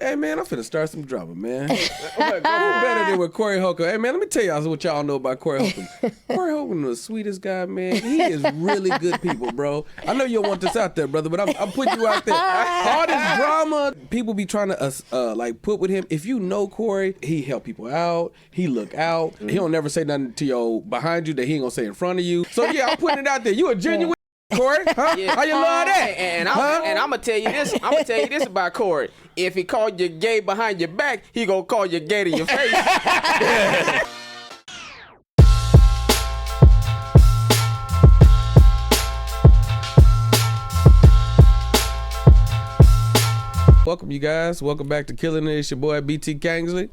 Hey, man, I'm finna start some drama, man. Better than with Corey Holcomb. Hey, man, let me tell y'all what y'all know about Corey Holcomb. Corey Holcomb is the sweetest guy, man. He is really good people, bro. I know you don't want this out there, brother, but I'm putting you out there. All this drama, people be trying to like put with him. If you know Corey, he help people out. He look out. He don't never say nothing to your behind you that he ain't gonna say in front of you. So, yeah, I'm putting it out there. You a genuine Corey, huh? Yeah. How you love that? And I'm gonna tell you this. I'm gonna tell you this about Corey. If he called you gay behind your back, he gonna call you gay to your face. Welcome, you guys. Welcome back to Killin. It's your boy BT Kingsley.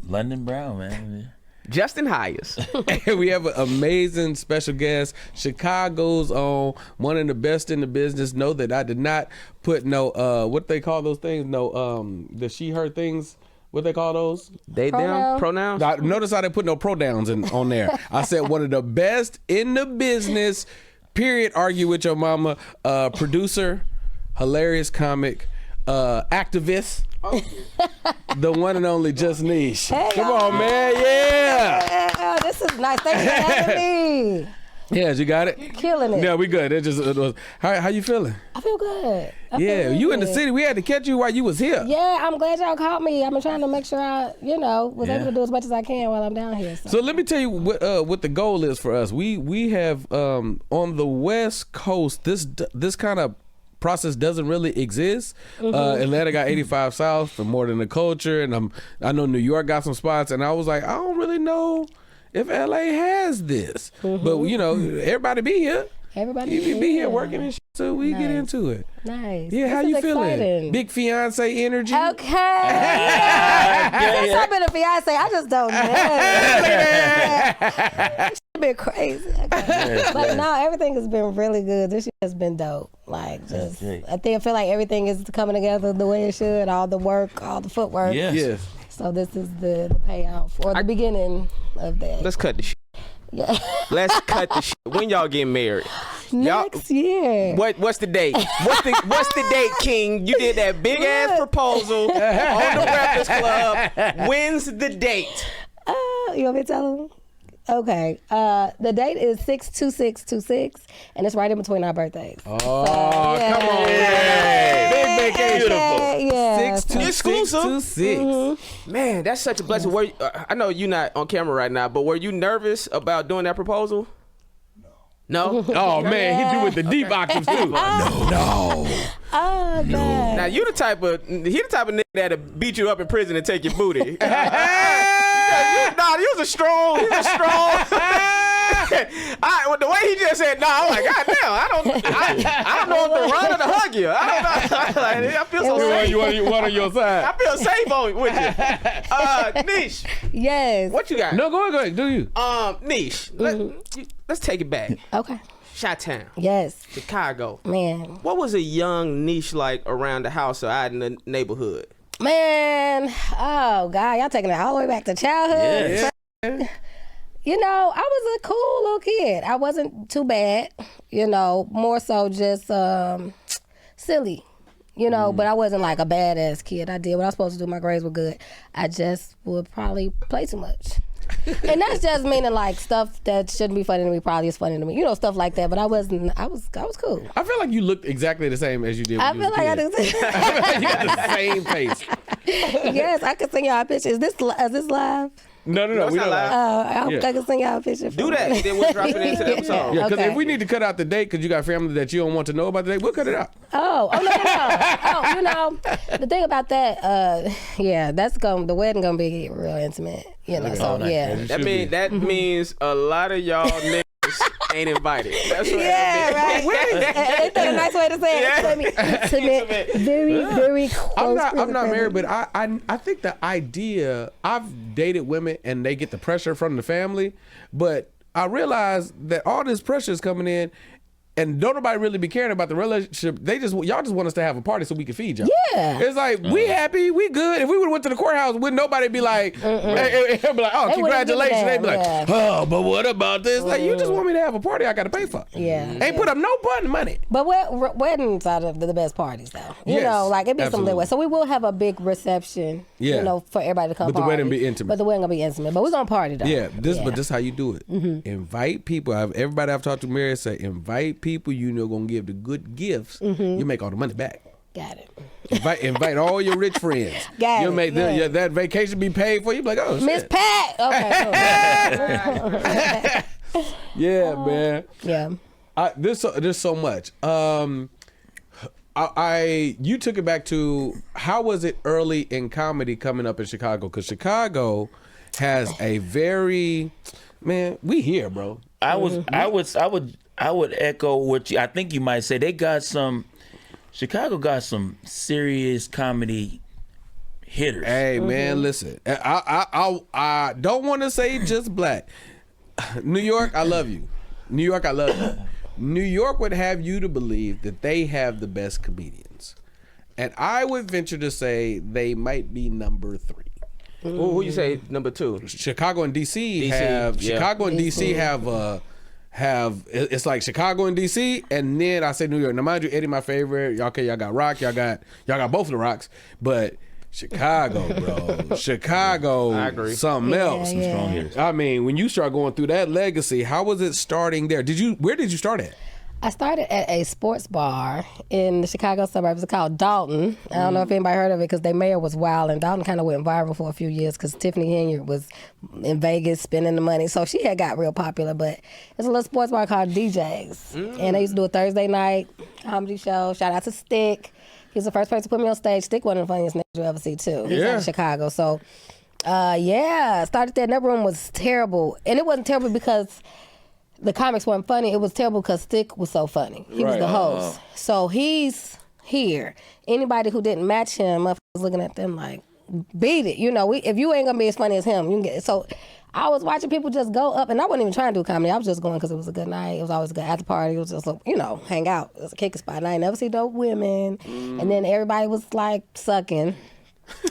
London Brown, man. Justin Hyers. We have an amazing special guest. Chicago's own, one of the best in the business. Know that I did not put no what they call those things? No the she her things. What they call those? They down pronouns. Notice how they put no pronouns on there. I said one of the best in the business. Period. Argue with your mama. Producer, hilarious comic, activist. The one and only Just Nesh. Hey, come on, man. Yeah. This is nice. Thanks for having me. Yes, you got it? Killing it. Yeah, we good. It was, how you feeling? I feel good. You in the city. We had to catch you while you was here. Yeah, I'm glad y'all caught me. I've been trying to make sure I, was able to do as much as I can while I'm down here. So let me tell you what the goal is for us. We have on the West Coast this kind of process doesn't really exist. Atlanta got 85 South for more than the culture, and I know New York got some spots, and I was like, I don't really know if LA has this, but everybody be here. Everybody be here working and shit, so we get into it. Nice. Yeah, how you feeling? Exciting. Big fiance energy. Okay. Since I've been a fiance, I just don't know. It's been crazy. But no, everything has been really good. This year has been dope. I feel like everything is coming together the way it should. All the work, all the footwork. Yes. So this is the payoff or the beginning of that. Let's cut the shit. Yeah. Let's cut the shit. When y'all getting married? Next year. What's the date? What's the date, King? You did that big ass proposal on the Breakfast Club. When's the date? You want me to tell them? Okay. The date is 6/26/26, and it's right in between our birthdays. Oh, come on, big vacation. Yeah. 6/26/26. Man, that's such a blessing. I know you're not on camera right now, but were you nervous about doing that proposal? No. Oh man, hit you with the deep octaves too. No. Oh man. Now he the type of nigga that'll beat you up in prison and take your booty. He was a strong. The way he just said no, I'm like, God damn, I don't know if to run or to hug you. I don't know. I feel so safe. You want on your side. I feel safe with you. Nesh. Yes. What you got? No, go ahead. Do you? Nesh. Let's take it back. Okay. Chi-Town. Yes. Chicago. Man. What was a young Nesh like around the house or out in the neighborhood? Man. Oh God, y'all taking it all the way back to childhood. Yeah. I was a cool little kid. I wasn't too bad, more so just silly, but I wasn't like a badass kid. I did what I was supposed to do. My grades were good. I just would probably play too much. And that's just meaning like stuff that shouldn't be funny to me probably is funny to me. Stuff like that. But I was cool. I feel like you looked exactly the same as you did when you was a kid. I do too. I feel like you got the same face. Yes, I can send y'all a picture. Is this live? No, we don't live. I can send y'all a picture. Do that, and then we'll drop it into the episode. Yeah, because Okay. if we need to cut out the date because you got family that you don't want to know about the date, we'll cut it out. No. The thing about that, the wedding gonna be real intimate, So yeah. That means a lot of y'all niggas ain't invited. That's what Right. Ain't that a nice way to say it? Intimate, very, very close. I'm not married, but I think the idea, I've dated women and they get the pressure from the family, but I realize that all this pressure is coming in and don't nobody really be caring about the relationship. Y'all just want us to have a party so we can feed y'all. Yeah. It's like, we happy, we good. If we would have went to the courthouse, wouldn't nobody be like, be like, oh, congratulations. They'd be like, oh, but what about this? Like, you just want me to have a party I got to pay for. Yeah. Ain't put up no button money. But weddings are the best parties, though. You know, like, it'd be some lit way. So we will have a big reception, you know, for everybody to come But the wedding be intimate. But the wedding going to be intimate. But we're going to party, though. Yeah, but this is how you do it. Invite people. Everybody I've talked to, Mary, say, invite people you know going to give the good gifts. You make all the money back. Got it. Invite all your rich friends. You'll make that vacation be paid for. You be like, oh, Miss shit. Pat. Okay. Cool. Yeah, man. Yeah. There's so much. You took it back to, how was it early in comedy coming up in Chicago? Because Chicago has a very, man, we here, bro. I would echo what I think you might say. Chicago got some serious comedy hitters. Hey, man, listen. I don't want to say just black. New York, I love you. New York, I love you. New York would have you to believe that they have the best comedians. And I would venture to say they might be number 3. Who you say number 2? Chicago and DC have it's like Chicago and DC, and then I say New York. Now mind you, Eddie my favorite. Y'all got Rock, y'all got both of the Rocks, but Chicago, bro. Chicago, I agree. Something else. Some strong hitters. I mean, when you start going through that legacy, how was it starting there? Where did you start at? I started at a sports bar in the Chicago suburbs. It's called Dalton. I don't know if anybody heard of it because their mayor was wild, and Dalton kind of went viral for a few years because Tiffany Henyard was in Vegas spending the money. So she had got real popular, but it's a little sports bar called DJ's. And they used to do a Thursday night comedy show. Shout out to Stick. He was the first person to put me on stage. Stick one of the funniest niggas you'll ever see, too. He's out of Chicago. So, started there. And that room was terrible. And it wasn't terrible because the comics weren't funny. It was terrible because Stick was so funny. He was the host. So he's here. Anybody who didn't match him, motherfuckers looking at them like, beat it. You know, if you ain't gonna be as funny as him, you can get it. So I was watching people just go up, and I wasn't even trying to do comedy. I was just going because it was a good night. It was always a good after party. It was just, hang out. It was a kicking spot. And I ain't never see dope women. And then everybody was like sucking.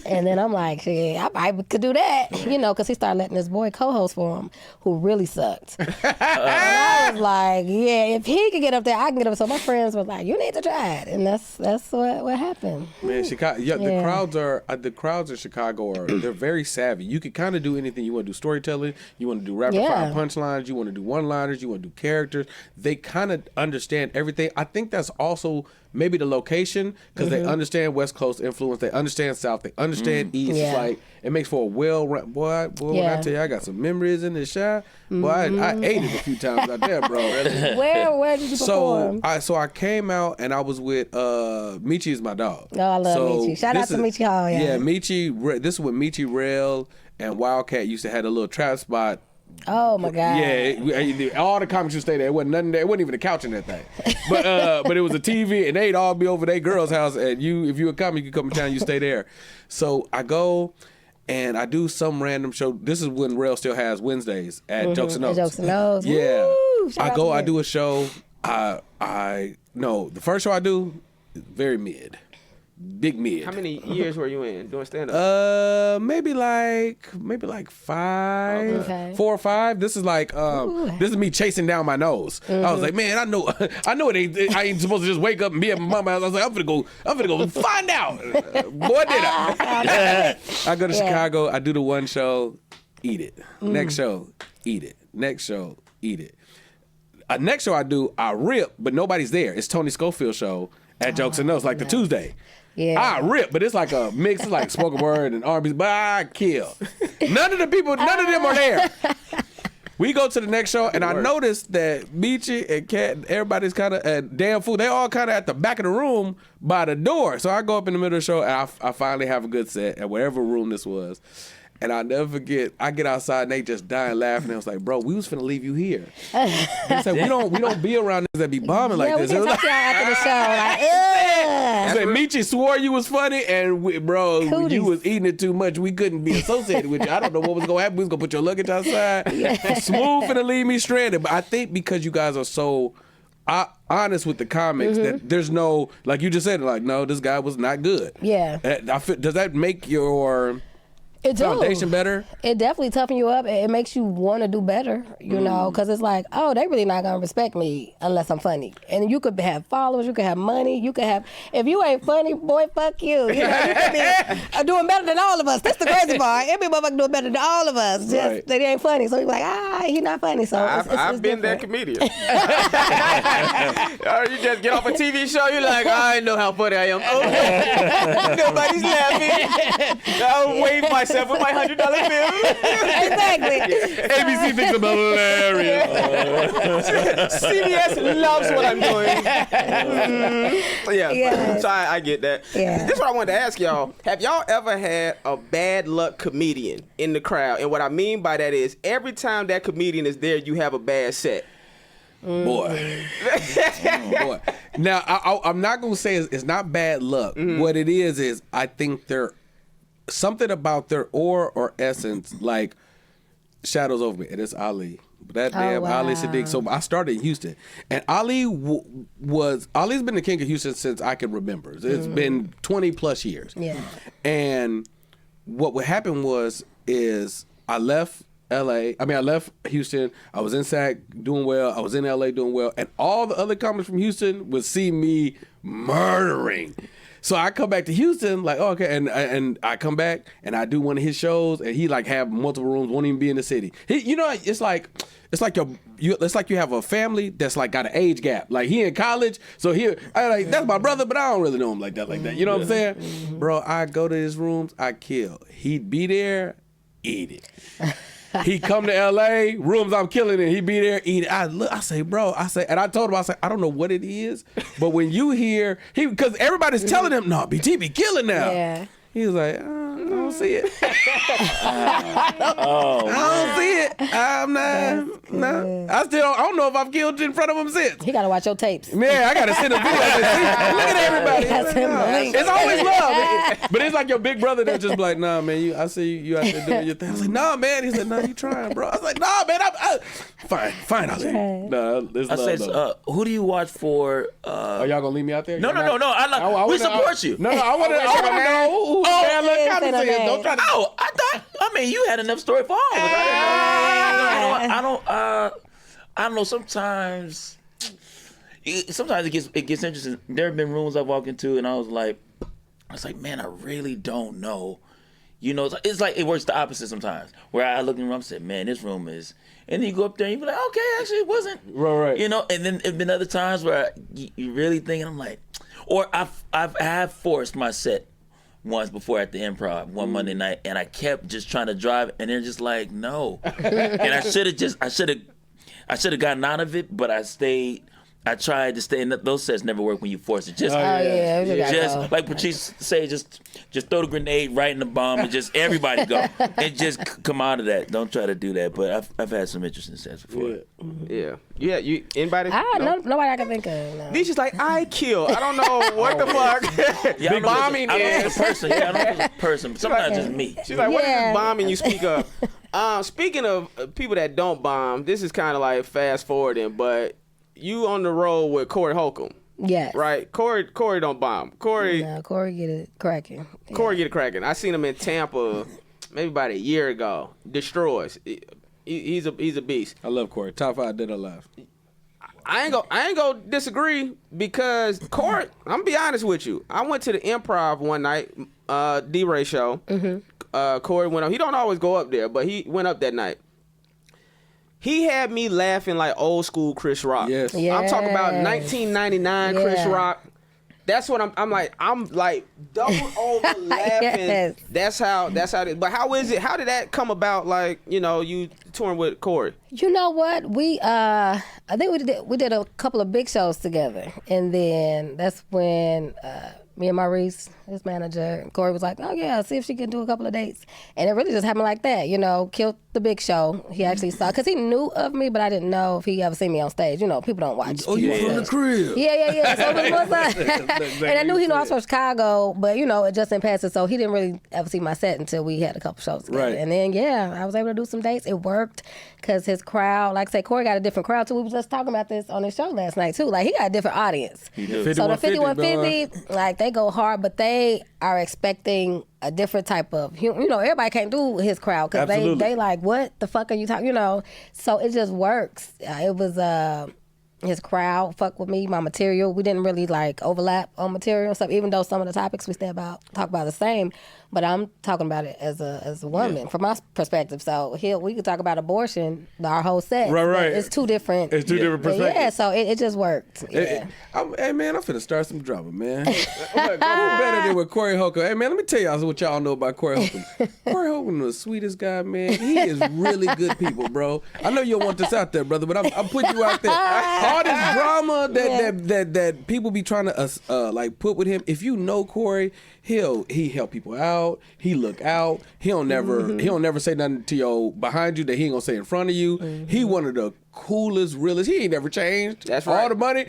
And then I'm like, shit, I could do that, because he started letting this boy co-host for him, who really sucked. And I was like, yeah, if he could get up there, I can get up. So my friends were like, you need to try it, and that's what happened. Man, Chicago, the crowds in Chicago they're very savvy. You can kind of do anything. You want to do storytelling, you want to do rapid fire punchlines, you want to do one-liners, you want to do characters. They kind of understand everything. I think that's also maybe the location, because they understand West Coast influence, they understand South, they understand East. It's like, it makes for a well-rounded, boy, when I tell you I got some memories in the shot, boy, I ate it a few times out there, bro. Where did you perform? So I came out and I was with, Michi is my dog. Oh, I love Michi. Shout out to Michi Hall, Yeah, Michi, this is when Michi Rail and Wildcat used to have a little trap spot. Oh my God! Yeah, all the comics would stay there. It wasn't nothing there. It wasn't even a couch in that thing. But it was a TV, and they'd all be over their girl's house. And if you a comic, you come in town, you stay there. So I go and I do some random show. This is when Rail still has Wednesdays at Jokes and Notes. Jokes and Notes. Yeah, Woo! I do a show. The first show I do, very mid. Big mid. How many years were you in doing stand-up? Maybe like 5, Okay. 4 or 5. This is like this is me chasing down my nose. I was like, man, I know I ain't supposed to just wake up and be at my mama's house. I was like, I'm gonna go find out. Boy, did I. I go to Chicago, I do the one show, eat it. Next show, eat it. Next show, eat it. Next show I do, I rip, but nobody's there. It's Tony Schofield's show at Jokes and Notes, like the Tuesday. Yeah. I rip, but it's like a mix. It's like spoken word and R&B, but I kill. None of them are there. We go to the next show, and I noticed that Michi and Kat, everybody's kind of at Damn Food. They all kind of at the back of the room by the door. So I go up in the middle of the show, and I finally have a good set at whatever room this was. And I'll never forget, I get outside and they just dying laughing. I was like, bro, we was finna leave you here. He said, we don't be around niggas that be bombing like this. We can talk to y'all after the show. Said Michi swore you was funny, and when you was eating it too much, we couldn't be associated with you. I don't know what was gonna happen. We was gonna put your luggage outside. Smooth finna leave me stranded. But I think because you guys are so, honest with the comics that there's no, like you just said, like, no, this guy was not good. Yeah. Does that make your foundation better? It definitely toughens you up. It makes you want to do better, you know, because it's like, oh, they really not going to respect me unless I'm funny. And you could have followers, you could have money, you could have, if you ain't funny, boy, fuck you. You know, you could be doing better than all of us. That's the crazy part. Every motherfucker doing better than all of us. Just they ain't funny. So you're like, he not funny. So I've been that comedian. Or you just get off a TV show, you're like, I know how funny I am. Oh, nobody's laughing. I'll wave myself with my $100 bill. Exactly. ABC thinks I'm hilarious. CBS loves what I'm doing. So I get that. Yeah. This is what I wanted to ask y'all. Have y'all ever had a bad luck comedian in the crowd? And what I mean by that is every time that comedian is there, you have a bad set. Boy. Boy. Now, I'm not going to say it's not bad luck. What it is I think they're something about their aura or essence, like, shadows over me. And it's Ali. That damn Ali Siddiq. So I started in Houston. And Ali Ali's been the king of Houston since I can remember. It's been 20 plus years. Yeah. And what would happen is I left I left Houston. I was in SAC doing well. I was in LA doing well. And all the other comics from Houston would see me murdering. So I come back to Houston, like, oh, okay, and I come back and I do one of his shows, and he like have multiple rooms, won't even be in the city. It's like you have a family that's like got an age gap. Like he in college, so that's my brother, but I don't really know him like that. You know what I'm saying, bro? I go to his rooms, I kill. He'd be there, eat it. He come to LA, rooms I'm killing it. He be there, eat it. I say, and I told him, I don't know what it is, but when you hear, because everybody's telling him, no, BT be killing now. Yeah. He was like, I don't see it. I don't see it. I'm not. No. I don't know if I've killed in front of him since. He got to watch your tapes. Yeah, I got to send a video. Look at everybody. It's always love. But it's like your big brother that just be like, nah, man, I see you out there doing your thing. I was like, nah, man. He said, nah, you trying, bro. I was like, nah, man, fine, Ali. Nah, it's love, who do you watch for? Are y'all going to leave me out there? No. We support you. No, I want to know who don't try to. Oh, I mean, you had enough story for all of us. I don't know. Sometimes it gets interesting. There have been rooms I've walked into, and I was like, man, I really don't know. You know, it's like it works the opposite sometimes. Where I look in the room and say, man, this room is, and then you go up there and you be like, okay, actually it wasn't. Right. You know, and then there've been other times where you really think, I'm like, or I have forced my set once before at the Improv one Monday night, and I kept just trying to drive, and they're just like, no. And I should have gotten out of it, but I stayed. I tried to stay. And those sets never work when you force it. Just like Patrice say, just throw the grenade right in the bomb and just everybody go and just come out of that. Don't try to do that. But I've had some interesting sets before. Yeah. You anybody? Nobody I can think of. No. This is like I kill. I don't know what the fuck. Yeah, bombing I don't know the person. Yeah, I don't know the person. But sometimes it's me. She's like, what is this bombing you speak of? Speaking of people that don't bomb, this is kind of like fast forwarding, but. You on the road with Corey Holcomb. Yes. Right? Corey don't bomb. Corey get it cracking. Yeah. Corey get it cracking. I seen him in Tampa maybe about a year ago. Destroys. He's a beast. I love Corey. Top 5 dead or alive. I ain't gonna disagree because Corey, I'm gonna be honest with you. I went to the Improv one night, D-Ray show. Corey went up. He don't always go up there, but he went up that night. He had me laughing like old school Chris Rock. Yes. I'm talking about 1999 Chris Rock. That's what I'm like double over laughing. Yes. That's how it is. But how is it? How did that come about? Like, you know, you touring with Corey. You know what? We I think we did a couple of big shows together, and then that's when me and Maurice, his manager. Corey was like, oh yeah, see if she can do a couple of dates. And it really just happened like that, you know, killed the big show. He actually saw, because he knew of me, but I didn't know if he ever seen me on stage. You know, people don't watch. Oh, you from the crib. Yeah. So it was and I knew he knew I was from Chicago, but you know, it just didn't pass it. So he didn't really ever see my set until we had a couple shows together. Right. And then, yeah, I was able to do some dates. It worked because his crowd, like I say, Corey got a different crowd too. We was just talking about this on his show last night too. Like, he got a different audience. So the 5150, like, they go hard, but they are expecting a different type of, you know, everybody can't do his crowd because they like, what the fuck are you talking, you know? So it just works. It was his crowd fuck with me, my material. We didn't really like overlap on material and stuff, even though some of the topics we talk about the same. But I'm talking about it as a woman from my perspective. So we could talk about abortion, our whole set. Right. It's two different. It's two different perspectives. Yeah, so it just worked. Yeah. Hey man, I'm finna start some drama, man. I'm better than with Corey Holcomb. Hey man, let me tell y'all what y'all know about Corey Holcomb. Corey Holcomb is the sweetest guy, man. He is really good people, bro. I know you don't want this out there, brother, but I'm putting you out there. All this drama that people be trying to like put with him. If you know Corey, he help people out. He look out. He don't never say nothing to you behind you that he ain't gonna say in front of you. He one of the coolest, realest. He ain't never changed. That's right. All the money.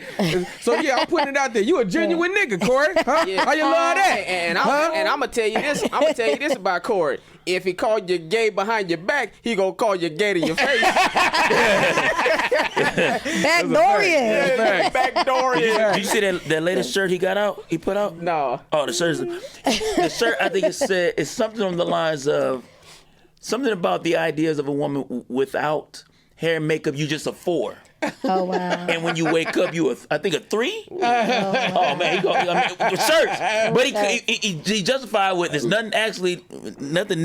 So yeah, I'm putting it out there. You a genuine nigga, Corey. Huh? Yeah. How you love that? And I'm gonna tell you this. I'm gonna tell you this about Corey. If he called you gay behind your back, he gonna call you gay to your face. Backdoorian. Backdoorian. Did you see that latest shirt he put out? No. Oh, the shirt, I think it's something on the lines of something about the ideas of a woman without hair and makeup. You just a 4. Oh wow! And when you wake up, I think a 3. Oh man, the shirts. But he justified with there's nothing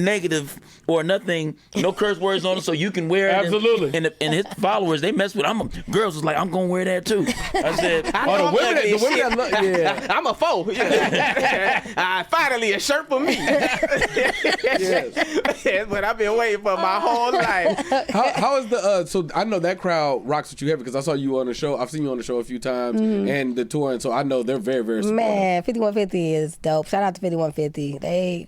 negative or nothing, no curse words on it, so you can wear it. Absolutely. And his followers, they mess with. Girls was like, I'm gonna wear that too. I said, the women that look, yeah. I'm a 4. Yeah. Finally, a shirt for me. Yes. But I've been waiting for my whole life. How is the so I know that crowd rocks with you heavy because I saw you on the show. I've seen you on the show a few times and the tour, and so I know they're very, very supportive. Man, 5150 is dope. Shout out to 5150. They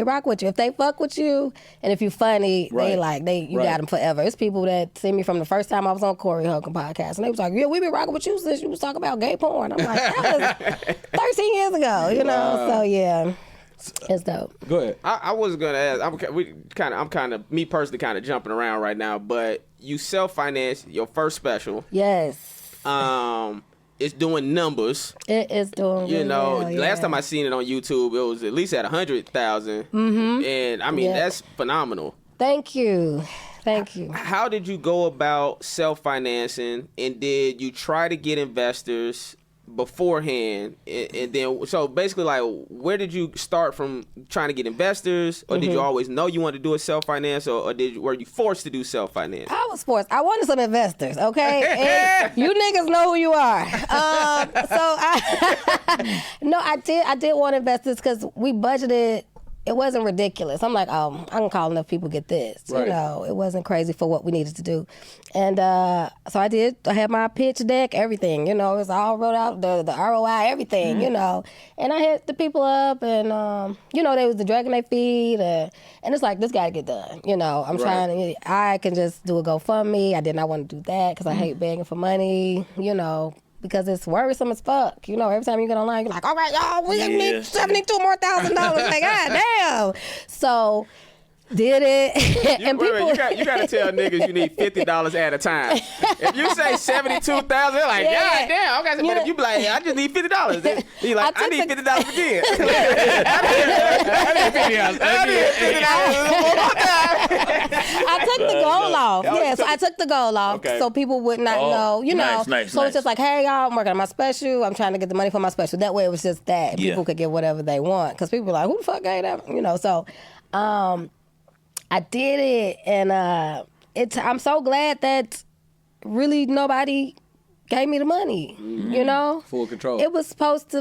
rock with you. If they fuck with you and if you funny, you got them forever. It's people that see me from the first time I was on Corey Holcomb podcast, and they was like, yeah, we been rocking with you since you was talking about gay porn. I'm like, that was 13 years ago, you know? So yeah. It's dope. Go ahead. I was gonna ask. I'm kind of me personally kind of jumping around right now, but you self-financed your first special. Yes. It's doing numbers. It is doing. You know, well, last time I seen it on YouTube, it was at least at 100,000. And I mean that's phenomenal. Thank you. How did you go about self-financing, and did you try to get investors beforehand, and then so basically, like, where did you start from trying to get investors, or did you always know you wanted to do a self-finance, or were you forced to do self-finance? I was forced. I wanted some investors, okay? And you niggas know who you are. I did want investors because we budgeted. It wasn't ridiculous. I'm like, I can call enough people get this. Right. You know, it wasn't crazy for what we needed to do. And so I did. I had my pitch deck, everything. You know, it was all wrote out, the ROI, everything, you know. And I hit the people up, and, you know, they was dragging their feet. And it's like, this got to get done. You know, I'm trying to, I can just do a GoFundMe. I did not want to do that because I hate begging for money, you know. Because it's worrisome as fuck. You know, every time you get online, you're like, all right, y'all, we need $72,000 more. Like, God damn. So, did it. And people... you got to tell niggas you need $50 at a time. If you say $72,000, they're like, God damn. Okay, but if you be like, I just need $50. He like, I need $50 again. I took the goal off. Yeah, so I took the goal off so people would not know, you know. So it's just like, hey, y'all, I'm working on my special. I'm trying to get the money for my special. That way it was just that. People could get whatever they want. Because people were like, who the fuck gave that? You know, so I did it. And I'm so glad that really nobody gave me the money, you know? Full control. It was supposed to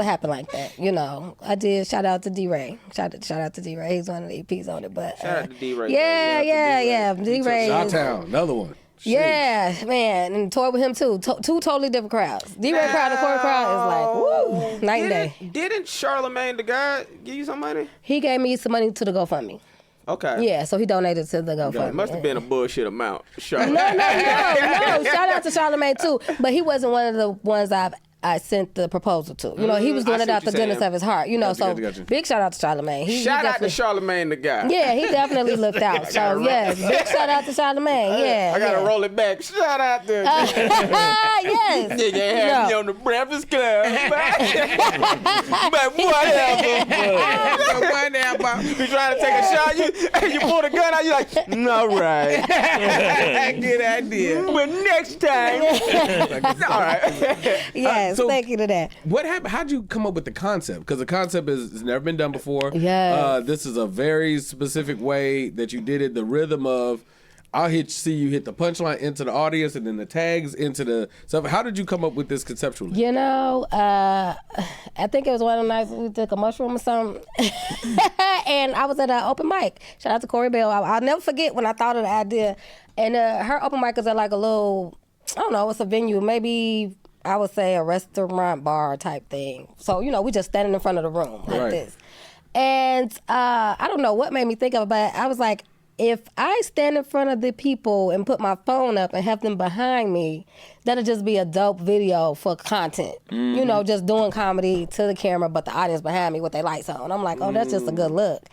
happen like that, you know. I did. Shout out to D-Ray. Shout out to D-Ray. He's one of the EPs on it. But shout out to D-Ray. Yeah. D-Ray. Shot-Town, another one. Yeah, man, and toured with him too. Two totally different crowds. D-Ray crowd and Corey crowd is like, woo, night and day. Didn't Charlamagne the guy give you some money? He gave me some money to the GoFundMe. Okay. Yeah, so he donated to the GoFundMe. It must have been a bullshit amount. No. Shout out to Charlamagne too, but he wasn't one of the ones I sent the proposal to. You know, he was doing it out the goodness of his heart. You know, Gotcha. Big shout out to Charlamagne. Shout out to Charlamagne the guy. Yeah, he definitely looked out. So yes, big shout out to Charlamagne. Yeah, I gotta roll it back. Shout out to yes. Nigga had me on the Breakfast Club. But whatever. You trying to take a shot? You pull the gun out. You like, all right. Good idea. But next time. All right. Yes, So- thank you to that. What happened? How'd you come up with the concept? Because the concept has never been done before. Yes. This is a very specific way that you did it. The rhythm of, see you hit the punchline into the audience and then the tags into the stuff. How did you come up with this conceptually? You know, I think it was one of the nights we took a mushroom or something. And I was at an open mic. Shout out to Corey Bell. I'll never forget when I thought of the idea. And her open mic is at like a little, I don't know, it's a venue, maybe I would say a restaurant bar type thing. So, you know, we just standing in front of the room like this. And I don't know what made me think of it, but I was like, if I stand in front of the people and put my phone up and have them behind me, that'll just be a dope video for content. You know, just doing comedy to the camera, but the audience behind me with their lights on. I'm like, oh, that's just a good look.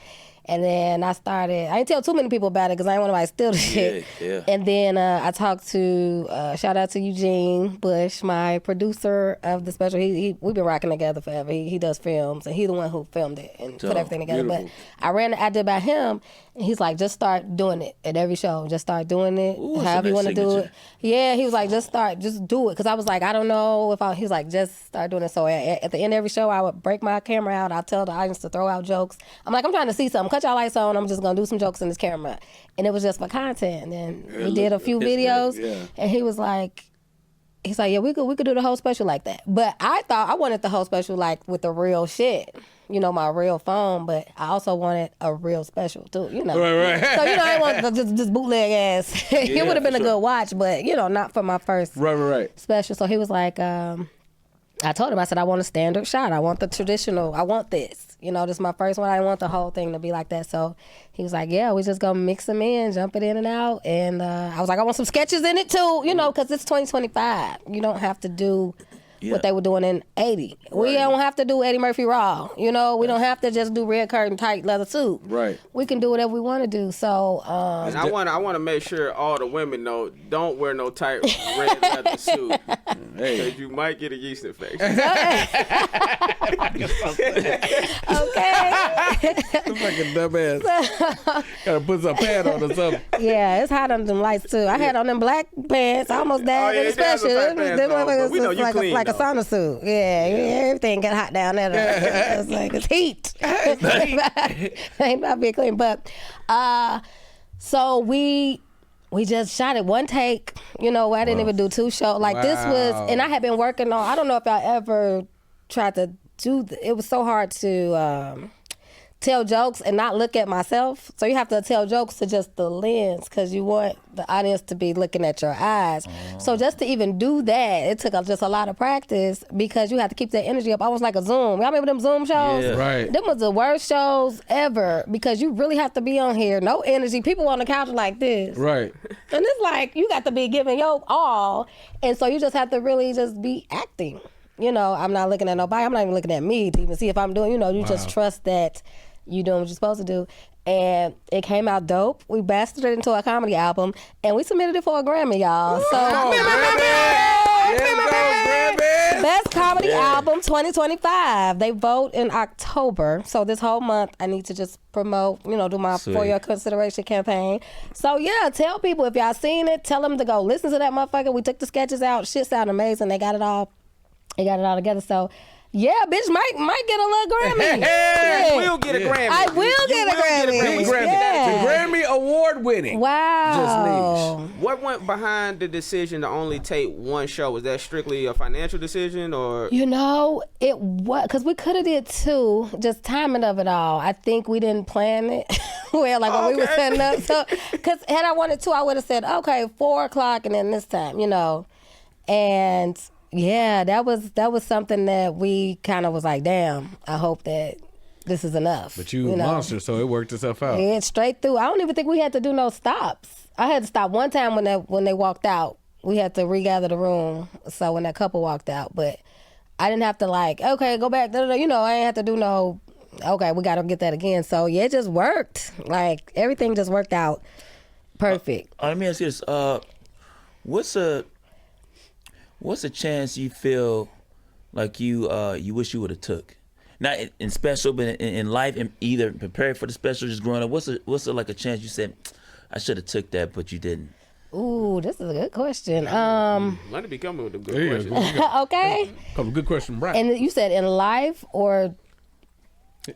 And then I didn't tell too many people about it because I didn't want nobody to steal the shit. Yeah. And then I talked to, shout out to Eugene Bush, my producer of the special. We've been rocking together forever. He does films, and he's the one who filmed it and put everything together. Beautiful. But I ran the idea by him, and he's like, just start doing it at every show. Just start doing it, however you want to do it. Yeah, he was like, just do it. Because I was like, I don't know if he was like, just start doing it. So at the end of every show, I would break my camera out. I'll tell the audience to throw out jokes. I'm like, I'm trying to see something. Cut y'all lights on. I'm just going to do some jokes in this camera. And it was just for content. And then we did a few videos. And he was like, yeah, we could do the whole special like that. But I thought I wanted the whole special like with the real shit. You know, my real phone, but I also wanted a real special too, you know. Right. So, you know, I didn't want this bootleg ass. It would have been a good watch, but, you know, not for my first special. So he was like, I told him, I said, I want a standard shot. I want the traditional. I want this. You know, this is my first one. I didn't want the whole thing to be like that. So he was like, yeah, we just going to mix them in, jump it in and out. And I was like, I want some sketches in it too, you know, because it's 2025. You don't have to do what they were doing in 80. We don't have to do Eddie Murphy Raw. You know, we don't have to just do red curtain tight leather suit. Right. We can do whatever we want to do. So and I want to make sure all the women know, don't wear no tight red leather suit. Because you might get a yeast infection. okay. Fucking dumbass. Gotta put some pad on or something. Yeah, it's hot under them lights too. I had on them black pants. I almost died in the special. We know you clean, like a sauna suit. Yeah, everything get hot down there. It's like it's heat. Ain't about being clean, but so we just shot it one take. You know, I didn't even do two shows. Like this was, and I had been working on. I don't know if I ever tried to do. It was so hard to tell jokes and not look at myself. So you have to tell jokes to just the lens because you want the audience to be looking at your eyes. So just to even do that, it took just a lot of practice because you have to keep that energy up, almost like a Zoom. Y'all remember them Zoom shows? Yeah. Right. Them was the worst shows ever because you really have to be on here. No energy. People on the couch like this. Right. And it's like you got to be giving your all. And so you just have to really just be acting. You know, I'm not looking at nobody. I'm not even looking at me to even see if I'm doing, you know, you just trust that you doing what you're supposed to do. And it came out dope. We bastarded it into a comedy album, and we submitted it for a Grammy, y'all. So Best Comedy Album 2025. They vote in October. So this whole month, I need to just promote, you know, do my For Your Consideration campaign. So yeah, tell people if y'all seen it, tell them to go listen to that motherfucker. We took the sketches out. Shit sound amazing. They got it all together. So yeah, bitch might get a little Grammy. You will get a Grammy. I will get a Grammy. The Grammy award-winning. Wow. Just Nesh. What went behind the decision to only tape one show? Was that strictly a financial decision, or You know, it was because we could have did 2. Just timing of it all. I think we didn't plan it well, like when we were setting up. So, because had I wanted 2, I would have said, okay, 4:00 and then this time, you know. And yeah, that was something that we kind of was like, damn. I hope that this is enough. But you know? monster, so it worked itself out. Yeah, straight through. I don't even think we had to do no stops. I had to stop one time when they walked out. We had to regather the room. So when that couple walked out, but I didn't have to like, okay, go back. You know, I didn't have to do no. Okay, we got to get that again. So yeah, it just worked. Like everything just worked out perfect. Let me ask you this: what's a chance you feel like you wish you would have took? Not in special, but in life, and either preparing for the special, just growing up. What's like a chance you said, I should have took that, but you didn't? Ooh, this is a good question. let it be coming with a good There you question? go. Okay. Couple good question, right? And you said in life or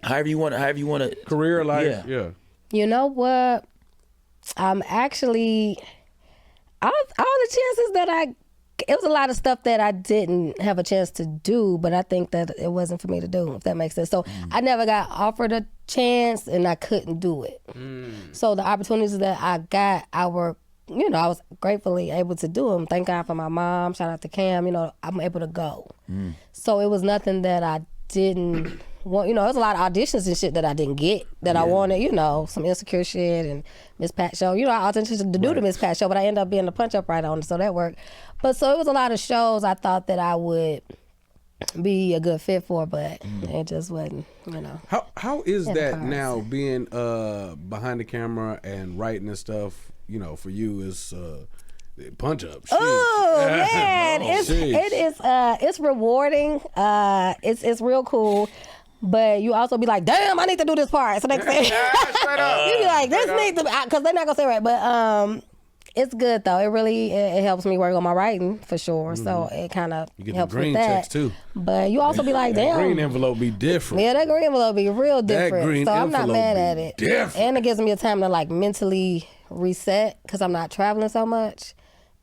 However you want to. Career, life, yeah. you know what? I'm actually all the chances that it was a lot of stuff that I didn't have a chance to do, but I think that it wasn't for me to do, if that makes sense. So I never got offered a chance and I couldn't do it. So the opportunities that I got, I was gratefully able to do them. Thank God for my mom. Shout out to Cam. You know, I'm able to go. So it was nothing that I didn't want. You know, there's a lot of auditions and shit that I didn't get that I wanted. You know, some Insecure shit and Miss Pat show. You know, I auditioned to do the Miss Pat show, but I ended up being the punch up right on it, so that worked. But so it was a lot of shows I thought that I would be a good fit for, but it just wasn't. You know. How is that now being behind the camera and writing and stuff? You know, for you is punch up. Oh man, it's rewarding. It's real cool. But you also be like, damn, I need to do this part. So next thing, you be like, this needs to be, because they're not gonna say right. But it's good though. It really it helps me work on my writing for sure. So it kind of helps green with that. checks too. But you also be like, damn, green envelope be different. Yeah, that green envelope be real different. green so I'm not envelope mad be at it. different. And it gives me a time to like mentally reset because I'm not traveling so much.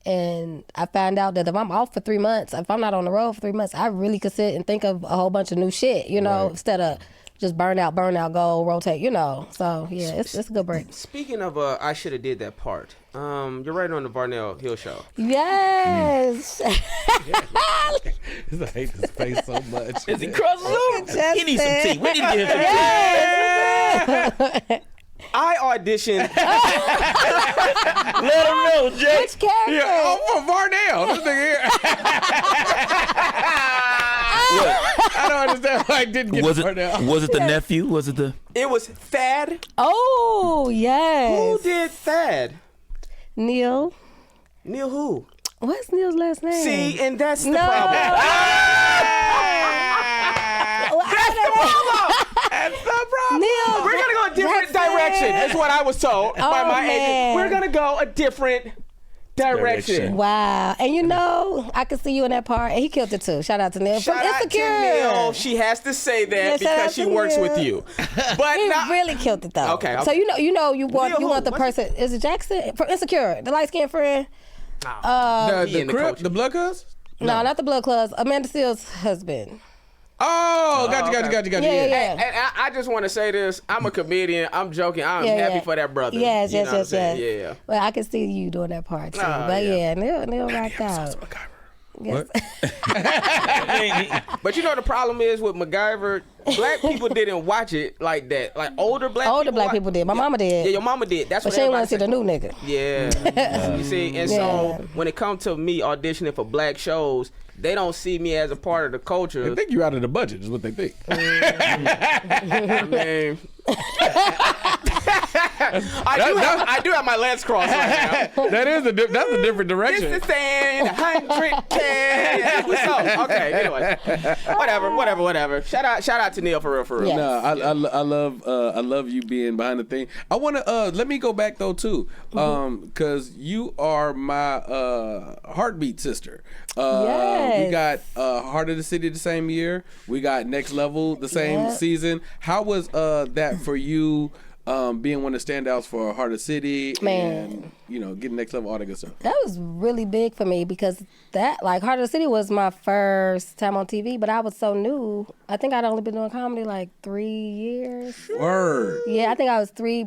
And I found out that if I'm off for 3 months, if I'm not on the road for 3 months, I really could sit and think of a whole bunch of new shit, you know, instead of just burn out, go, rotate, you know. So, yeah, it's a good break. Speaking of I should have did that part, you're right on the Varnell Hill Show. Yes. I hate this face so much. Is he crossing over? He needs some tea. We need to give him some tea. I auditioned. Let him know, Jay. Which character? Yeah, for Varnell. This nigga here. I don't understand why I didn't get Varnell. Was it the nephew? Was it the? It was Thad. Oh, yes. Who did Thad? Neil. Neil who? What's Neil's last name? See, and that's the No. problem. That's the problem. Neil. We're gonna go a different direction. Is what I was told by my agent. We're gonna go a different direction. Wow. And you know, I could see you in that part. And he killed it too. Shout out to Neil. Shout from out Insecure. to Neil. She has to say that Yeah, shout out because she to works Neil. with you. But He not, really killed it though. Okay. So you want Neil the who? person. Is it Jackson from Insecure? The light skinned friend? The and the Crip, coach. the Blood Cuz? No, not the Blood Clubs. Amanda Seals' husband. Oh, got you. Yeah. And I just want to say this. I'm a comedian. I'm joking. I'm Yeah, happy yeah. for that brother. Yes, You know what I'm yes. saying? Yeah. Well, I can see you doing that part too. Oh, But yeah. Neil rocked out. Yes. What? But you know the problem is with MacGyver, black people didn't watch it like that. Like older black people did. My mama did. Yeah, your mama did. That's But what she didn't want everybody to see the said. new nigga. Yeah. You see, and Yeah. so when it comes to me auditioning for black shows, they don't see me as a part of the culture. They think you're out of the budget, is what they think. I mean, I do have my legs crossed right now. That's a different direction. This is saying 110. So, okay, anyway. Whatever. Shout out to Neil for real. Yeah. No, I love you being behind the thing. I want to let me go back though too, because you are my heartbeat sister. Yes. We got Heart of the City the same year. We got Next Level the same season. How was that for you? being one of the standouts for Heart of City and, you know, getting next level, all that good stuff? That was really big for me because that, like, Heart of the City was my first time on TV, but I was so new. I think I'd only been doing comedy like 3 years. Word. Yeah, I think I was 3,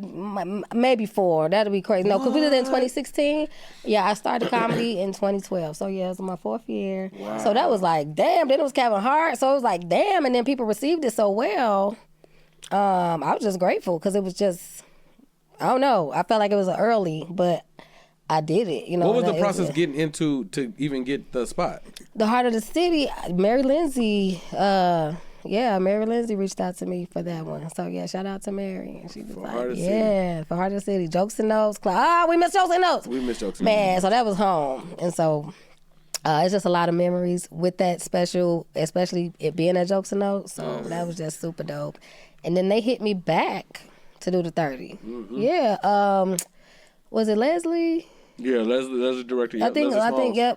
maybe 4. That'd be crazy. No, because we did it in 2016. Yeah, I started comedy in 2012. So, yeah, it was my 4th year. Wow. So that was like, damn. Then it was Kevin Hart. So it was like, damn. And then people received it so well. I was just grateful because it was just, I don't know. I felt like it was early, but I did it. You know, what was the process getting into to even get the spot? The Heart of the City, Mary Lindsay. Mary Lindsay reached out to me for that one. So yeah, shout out to Mary. And she was for Heart of the City. For Heart of the City. Jokes and Notes. We missed Jokes and Notes. We missed Jokes and Notes. Man, Notes. so that was home, and so. It's just a lot of memories with that special, especially it being at Jokes and Notes. So that was just super dope. And then they hit me back to do the 30. Mm-hmm. Yeah. Was it Leslie? Yeah, Leslie directed. I think,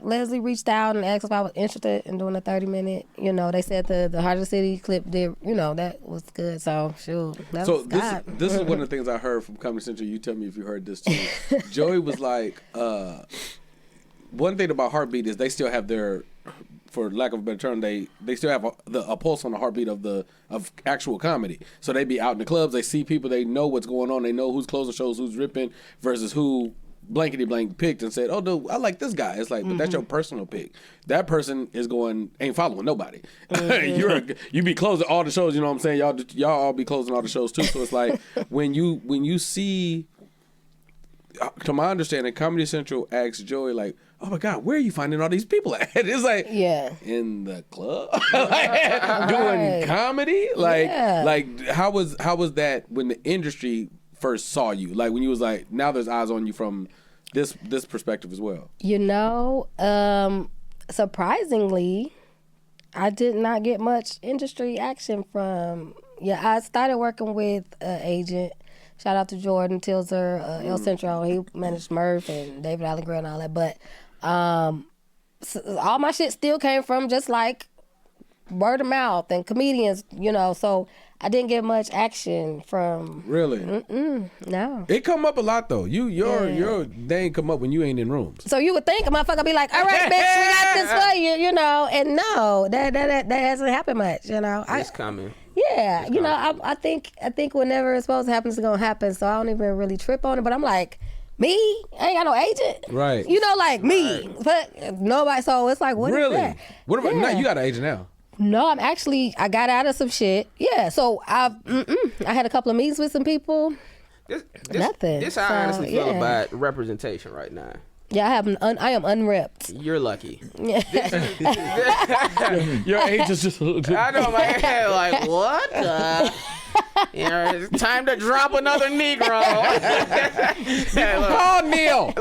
Leslie reached out and asked if I was interested in doing a 30-minute. You know, they said the Heart of the City clip did, you know, that was good. So, shoot. This is one of the things I heard from Comedy Central. You tell me if you heard this too. Joey was like, one thing about Heartbeat is they still have their, for lack of a better term, they still have a pulse on the heartbeat of actual comedy. So they be out in the clubs, they see people, they know what's going on, they know who's closing shows, who's ripping, versus who blankety blank picked and said, oh, dude, I like this guy. It's like, but that's your personal pick. That person is ain't following nobody. You be closing all the shows. You know what I'm saying? Y'all all be closing all the shows too. So it's like when you see. To my understanding, Comedy Central asks Joey, like, oh my God, where are you finding all these people at? It's like, in the club? Doing comedy? Like how was that when the industry first saw you? Like when you was like, now there's eyes on you from this perspective as well. You know, surprisingly, I did not get much industry action from, I started working with an agent. Shout out to Jordan Tilzer, El Centro. He managed Murph and David Allegre and all that. But so all my shit still came from just like word of mouth and comedians, you know. So I didn't get much action from. Really? No. It come up a lot though. They ain't come up when you ain't in rooms. So you would think a motherfucker be like, all right, bitch, we got this for you, you know. And no, that hasn't happened much, you know. It's coming. Yeah, you know, I think whenever it's supposed to happen, it's gonna happen. So I don't even really trip on it. But I'm like, me? I ain't got no agent. Right. You know, like me. But nobody. So it's like, what is that? What about now? You got an agent now? No, I got out of some shit. Yeah. So I had a couple of meetings with some people. Nothing. This how I honestly feel about representation right now. Yeah, I am unrepped. You're lucky. Your agent's just. I know, my head like, what? It's time to drop another Negro. Oh, Neil.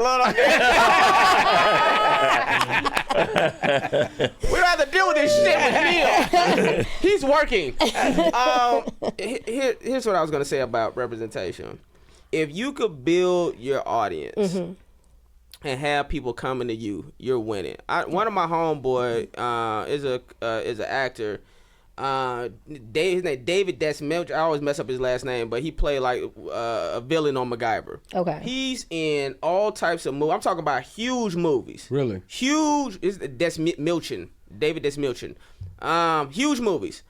We'd rather deal with this shit with Neil. He's working. Here's what I was going to say about representation. If you could build your audience and have people coming to you, you're winning. One of my homeboy is an actor. His name David Desmelch. I always mess up his last name, but he played like a villain on MacGyver. Okay. He's in all types of movies. I'm talking about huge movies. Really? Huge. Is Desmilchin. David Desmilchin. Huge movies.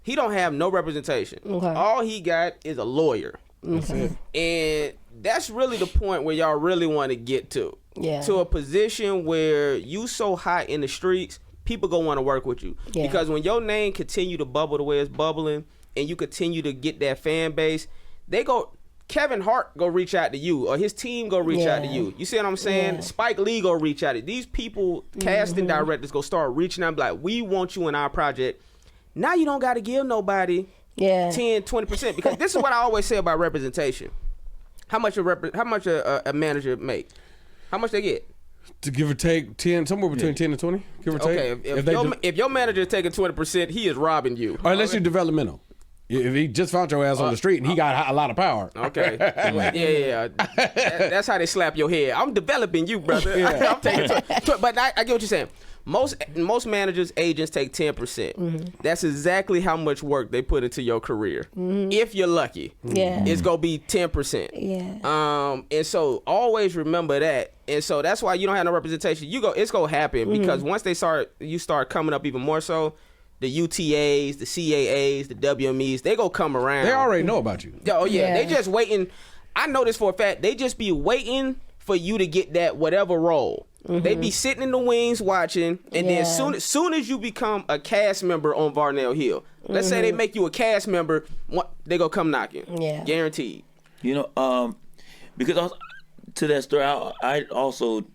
He don't have no representation. Okay. All he got is a lawyer. Okay. And that's really the point where y'all really want to get to. Yeah. To a position where you so hot in the streets, people gonna want to work with you. Yeah. Because when your name continue to bubble the way it's bubbling, and you continue to get that fan base, Kevin Hart go reach out to you, or his team go reach out to you. You see what I'm saying? Yeah. Spike Lee go reach out to you. These people, casting directors, go start reaching out and be like, we want you in our project. Now you don't got to give nobody 10, 20%, because this is what I always say about representation. How much a manager make? How much they get? To give or take 10, somewhere between 10 and 20, give or take. Okay, if your manager is taking 20%, he is robbing you. Or unless you're developmental. If he just found your ass on the street and he got a lot of power. Okay. Yeah. That's how they slap your head. I'm developing you, brother. I'm taking but I get what you're saying. most managers, agents take 10%. That's exactly how much work they put into your career. If you're lucky, it's gonna be 10%. And so always remember that. And so that's why you don't have no representation. It's gonna happen because once you start coming up even more so. The UTAs, the CAAs, the WMEs, they gonna come around. They already know about you. Oh yeah, they just waiting. I know this for a fact. They just be waiting for you to get that whatever role. They be sitting in the wings watching, and then soon as you become a cast member on Varnell Hill, let's say they make you a cast member, they gonna come knocking. Yeah, guaranteed. You know, because to that story, I also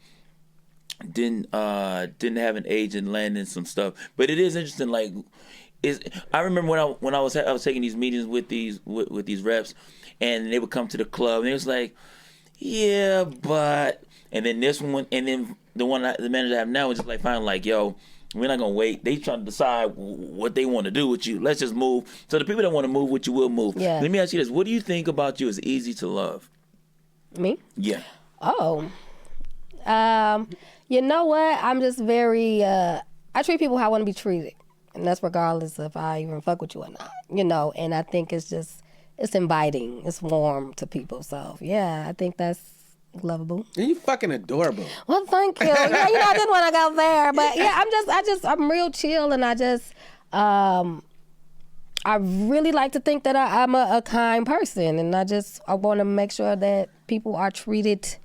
didn't have an agent landing some stuff, but it is interesting. Like, I remember when I was taking these meetings with these reps, and they would come to the club, and it was like, yeah, but, and then this one, and then the manager I have now is just like finally like, yo, we're not gonna wait. They trying to decide what they want to do with you. Let's just move. So the people that want to move with you will move. Yeah. Let me ask you this: what do you think about you is easy to love? Me? Yeah. Oh. You know what? I'm just very, I treat people how I want to be treated. And that's regardless if I even fuck with you or not, you know. And I think it's inviting. It's warm to people. So, yeah, I think that's lovable. And you fucking adorable. Well, thank you. Yeah, I didn't want to go there. But, yeah, I'm real chill. And I really like to think that I'm a kind person. And I want to make sure that people are treated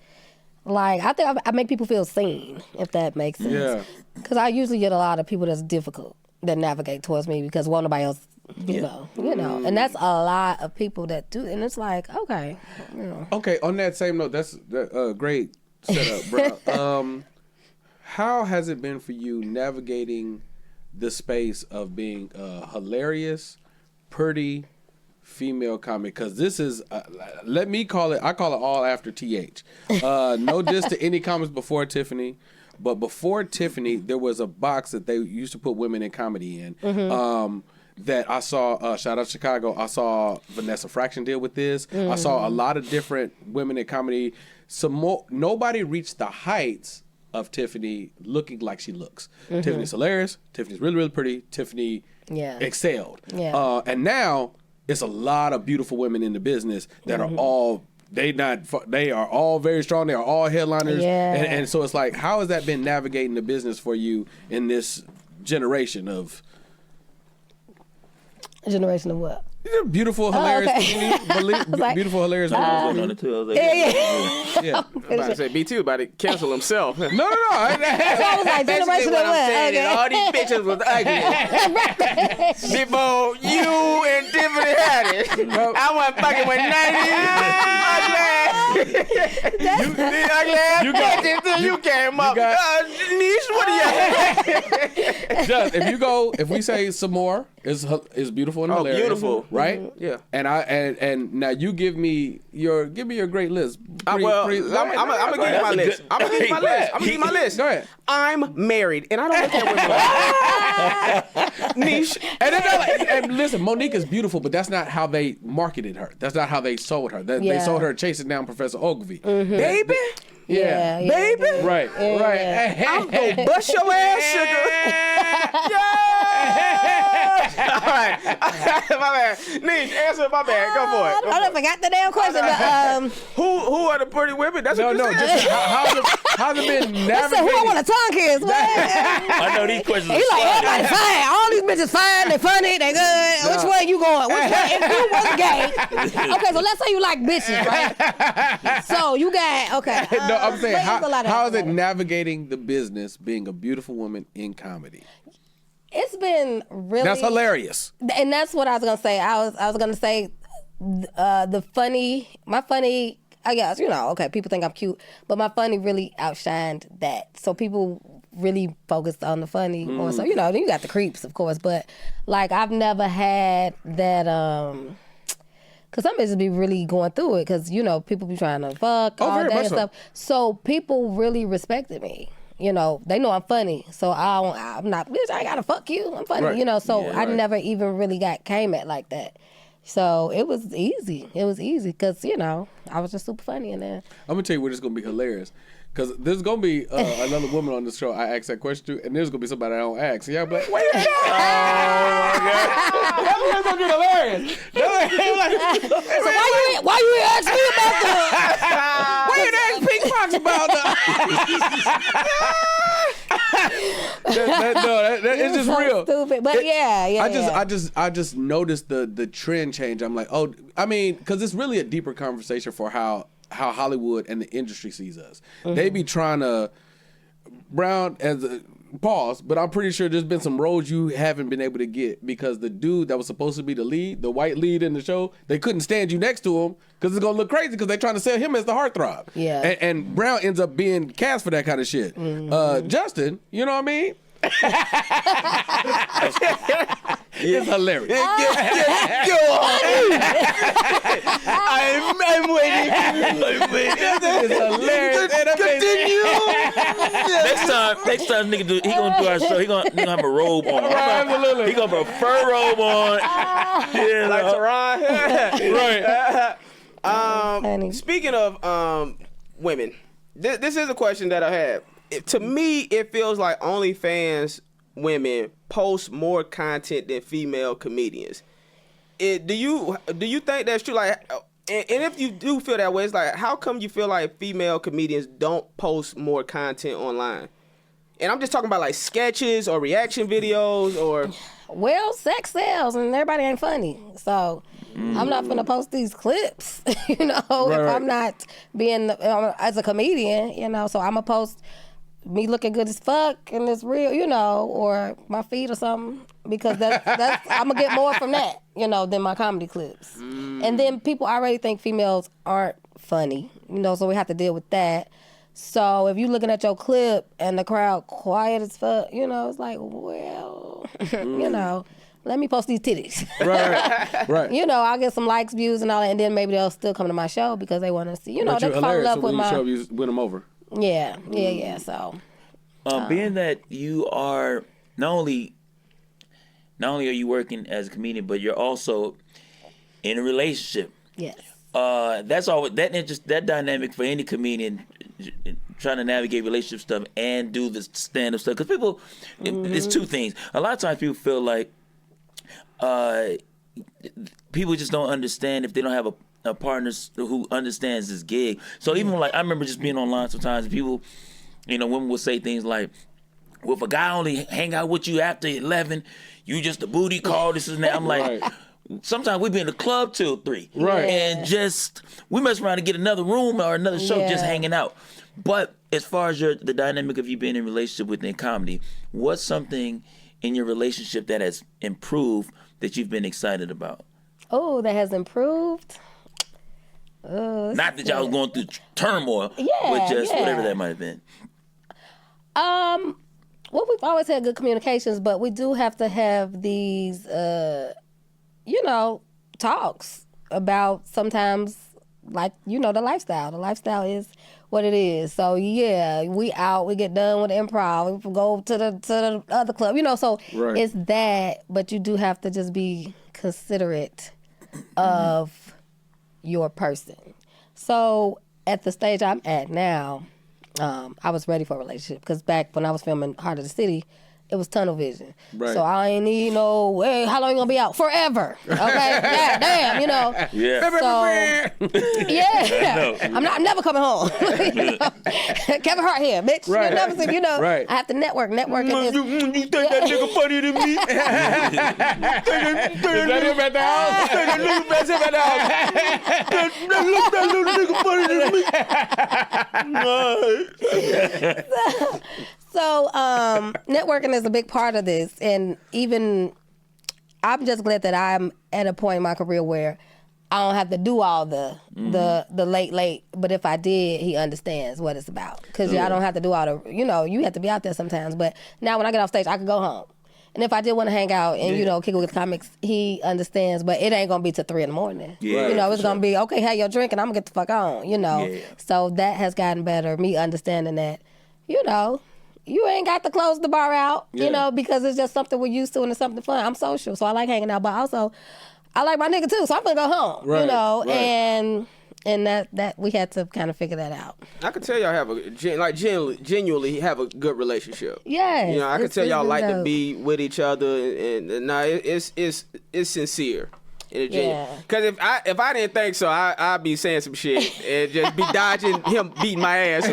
like, I think I make people feel seen, if that makes sense. Yeah. Because I usually get a lot of people that's difficult that navigate towards me because won't nobody else, you know. And that's a lot of people that do. And it's like, okay. You know. Okay, on that same note, that's a great setup, bro. How has it been for you navigating the space of being hilarious, pretty, female comic? Because this is let me call it, I call it all after TH. No diss to any comics before Tiffany, but before Tiffany there was a box that they used to put women in comedy in. That I saw, shout out Chicago, I saw Vanessa Fraction deal with this. I saw a lot of different women in comedy. Nobody reached the heights of Tiffany looking like she looks. Tiffany's hilarious, Tiffany's really, really pretty, Tiffany excelled. And now it's a lot of beautiful women in the business that are all, they are all very strong. They are all headliners. And so it's like, how has that been navigating the business for you in this generation of... A generation of what? Beautiful, hilarious, beautiful, hilarious. I was on it too. I was like, yeah. I'm about to say, B2 about to cancel himself. No. I was like, generation of what? Okay. All these bitches was ugly. Before you and Tiffany had it, I went fucking with 90s. You came up. Niche, what do you Just, if we say some more, is beautiful and hilarious. Beautiful. Right? Yeah. And now you give me your great list. I'm gonna give you my list. I'm gonna give you my list. Go ahead. I'm married, and I don't look at women. Niche. And listen, Monique is beautiful, but that's not how they marketed her. That's not how they sold her. They sold her chasing down Professor Ogilvy. Baby. Yeah. Baby. Right. I'm gonna bust your ass, sugar. All right. My bad. Niche, answer my bad. Go for it. I forgot the damn question. But, who are the pretty women? That's what you said. Just how's it been navigating? I said, who I want to tongue kiss? I know these questions. He's like, everybody fine. All these bitches fine. They funny. They good. Which way you going? Which way? If you was gay. Okay, so let's say you like bitches, right? So you got, okay. No, I'm saying, how is it navigating the business being a beautiful woman in comedy? It's been really... That's hilarious. And that's what I was going to say. I was going to say my funny, I guess, okay, people think I'm cute, but my funny really outshined that. So people really focused on the funny more so. You got the creeps, of course, but like I've never had that... Because some bitches be really going through it because, people be trying to fuck all day and stuff. So people really respected me. They know I'm funny. So I'm not, bitch, I ain't gotta fuck you. I'm funny, I never even really came at like that. So it was easy. It was easy because, I was just super funny in there. I'm gonna tell you what it's gonna be hilarious. because there's gonna be another woman on the show. I ask that question to, and there's gonna be somebody I don't ask. Yeah, but wait a minute. Oh my God, that's gonna get hilarious. So why you ask me about that? Why you ask Pink Fox about that? It's just so real. Stupid, but I just noticed the trend change. I'm like, oh, I mean, because it's really a deeper conversation for how Hollywood and the industry sees us. They be trying to Brown as a pause, but I'm pretty sure there's been some roles you haven't been able to get because the dude that was supposed to be the lead, the white lead in the show, they couldn't stand you next to him because it's gonna look crazy because they're trying to sell him as the heartthrob. Yeah, and Brown ends up being cast for that kind of shit. Justin, you know what I mean? It's hilarious. Go on. I'm waiting. It's hilarious. Continue. Next time, nigga, he gonna do our show. He gonna have a robe on. Absolutely. He gonna put a fur robe on. Yeah, Like Teron. Right. Speaking of women, this is a question that I have. To me, it feels like OnlyFans women post more content than female comedians. Do you think that's true? Like, and if you do feel that way, it's like, how come you feel like female comedians don't post more content online? And I'm just talking about like sketches or reaction videos or. Well, sex sells, and everybody ain't funny, so I'm not gonna post these clips, if I'm not being as a comedian, So I'm gonna post me looking good as fuck and it's real, or my feet or something, because that's I'm gonna get more from that, than my comedy clips. And then people already think females aren't funny, so we have to deal with that. So if you looking at your clip and the crowd quiet as fuck, it's like, well, let me post these titties. Right. I'll get some likes, views, and all that, and then maybe they'll still come to my show because they want to see, they fall in love with my show, you win them over. Yeah. So, being that you are not only are you working as a comedian, but you're also in a relationship. Yes. That's always that dynamic for any comedian trying to navigate relationship stuff and do the stand-up stuff. Because people, it's two things. A lot of times people feel like people just don't understand if they don't have a partner who understands this gig. So even like I remember just being online sometimes, people, women will say things like, "Well, if a guy only hang out with you after 11, you just a booty call. This and that." I'm like, sometimes we be in the club till 3, right? And just we mess around to get another room or another show just hanging out. But as far as the dynamic of you being in a relationship within comedy, what's something in your relationship that has improved that you've been excited about? Oh, that has improved. Not that y'all was going through turmoil, but just whatever that might have been. Well, we've always had good communications, but we do have to have these, talks about sometimes, like, the lifestyle. The lifestyle is what it is. So, we out, we get done with the improv, we go to the other club, so it's that, but you do have to just be considerate of your person. So at the stage I'm at now, I was ready for a relationship because back when I was filming Heart of the City, it was tunnel vision. Right. So I ain't need hey, how long you gonna be out? Forever. Okay. Yeah, damn, Yeah. So, I'm never coming home. Kevin Hart here, bitch. Right. You'll never see, Right. I have to network. Networking is... You think that nigga funnier than me? Is that him at the house? That's him at the house. That little nigga funnier than me. So, networking is a big part of this, and even I'm just glad that I'm at a point in my career where I don't have to do all the late, but if I did, he understands what it's about. Because I don't have to do all the, you have to be out there sometimes, but now when I get off stage, I can go home. And if I did want to hang out and, kick it with comics, he understands, but it ain't going to be till 3 a.m. Yeah, it's going to be, okay, have your drink and I'm going to get the fuck on, Yeah. So that has gotten better, me understanding that, you ain't got to close the bar out, because it's just something we're used to and it's something fun. I'm social, so I like hanging out, but also I like my nigga too, so I'm gonna go home, and And that we had to kind of figure that out. I could tell y'all have genuinely have a good relationship. Yes, You know, I could tell y'all like to dope. be with each other, and nah, it's sincere. Yeah. Because if I didn't think so, I'd be saying some shit and just be dodging him beating my ass.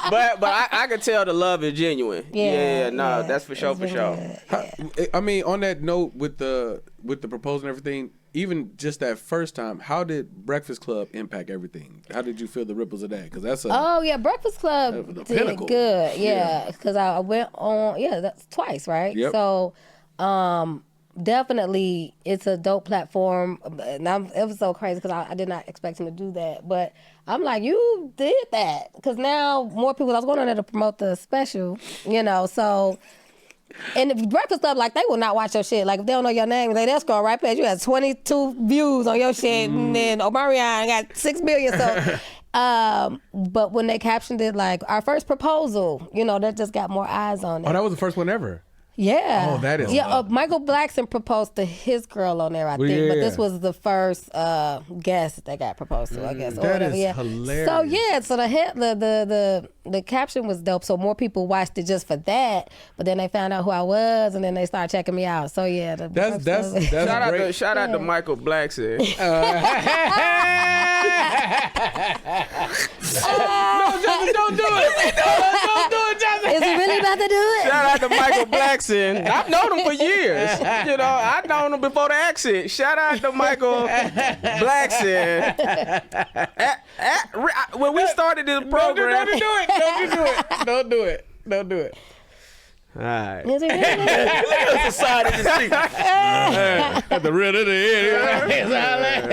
but I could tell the love is genuine. Yeah, That's for sure, it's for really sure. good. I mean, on that note, with the proposal and everything, even just that first time, how did Breakfast Club impact everything? How did you feel the ripples of that? Because that's Oh yeah, Breakfast Club the did pinnacle. good. Yeah, because I went on. Yeah, that's twice, right? Yep. So, definitely, it's a dope platform. And it was so crazy because I did not expect him to do that. But I'm like, you did that because now more people. I was going on there to promote the special, So. And the Breakfast Club, like, they will not watch your shit. Like, if they don't know your name, they'll scroll right past you. Had 22 views on your shit, and then Omarion got 6 million. So, but when they captioned it, like, our first proposal, that just got more eyes on it. Oh, that was the first one ever. Yeah. Oh, that is Yeah, love. Michael Blackson proposed to his girl on there, I Well, think. But yeah. this was the first guest that got proposed to, I guess. Or That whatever. is Yeah. hilarious. So so the caption was dope. So more people watched it just for that. But then they found out who I was, and then they started checking me out. So yeah, That's great. Shout out to Michael Blackson. No, Justin, don't do it. Don't do it, Justin. Is he really about to do it? Shout out to Michael Blackson. I've known him for years. I've known him before the accent. Shout out to Michael Blackson. When we started this program. Don't do it. Don't do it. All right. Is he really? Look at the side of the street. At the real of the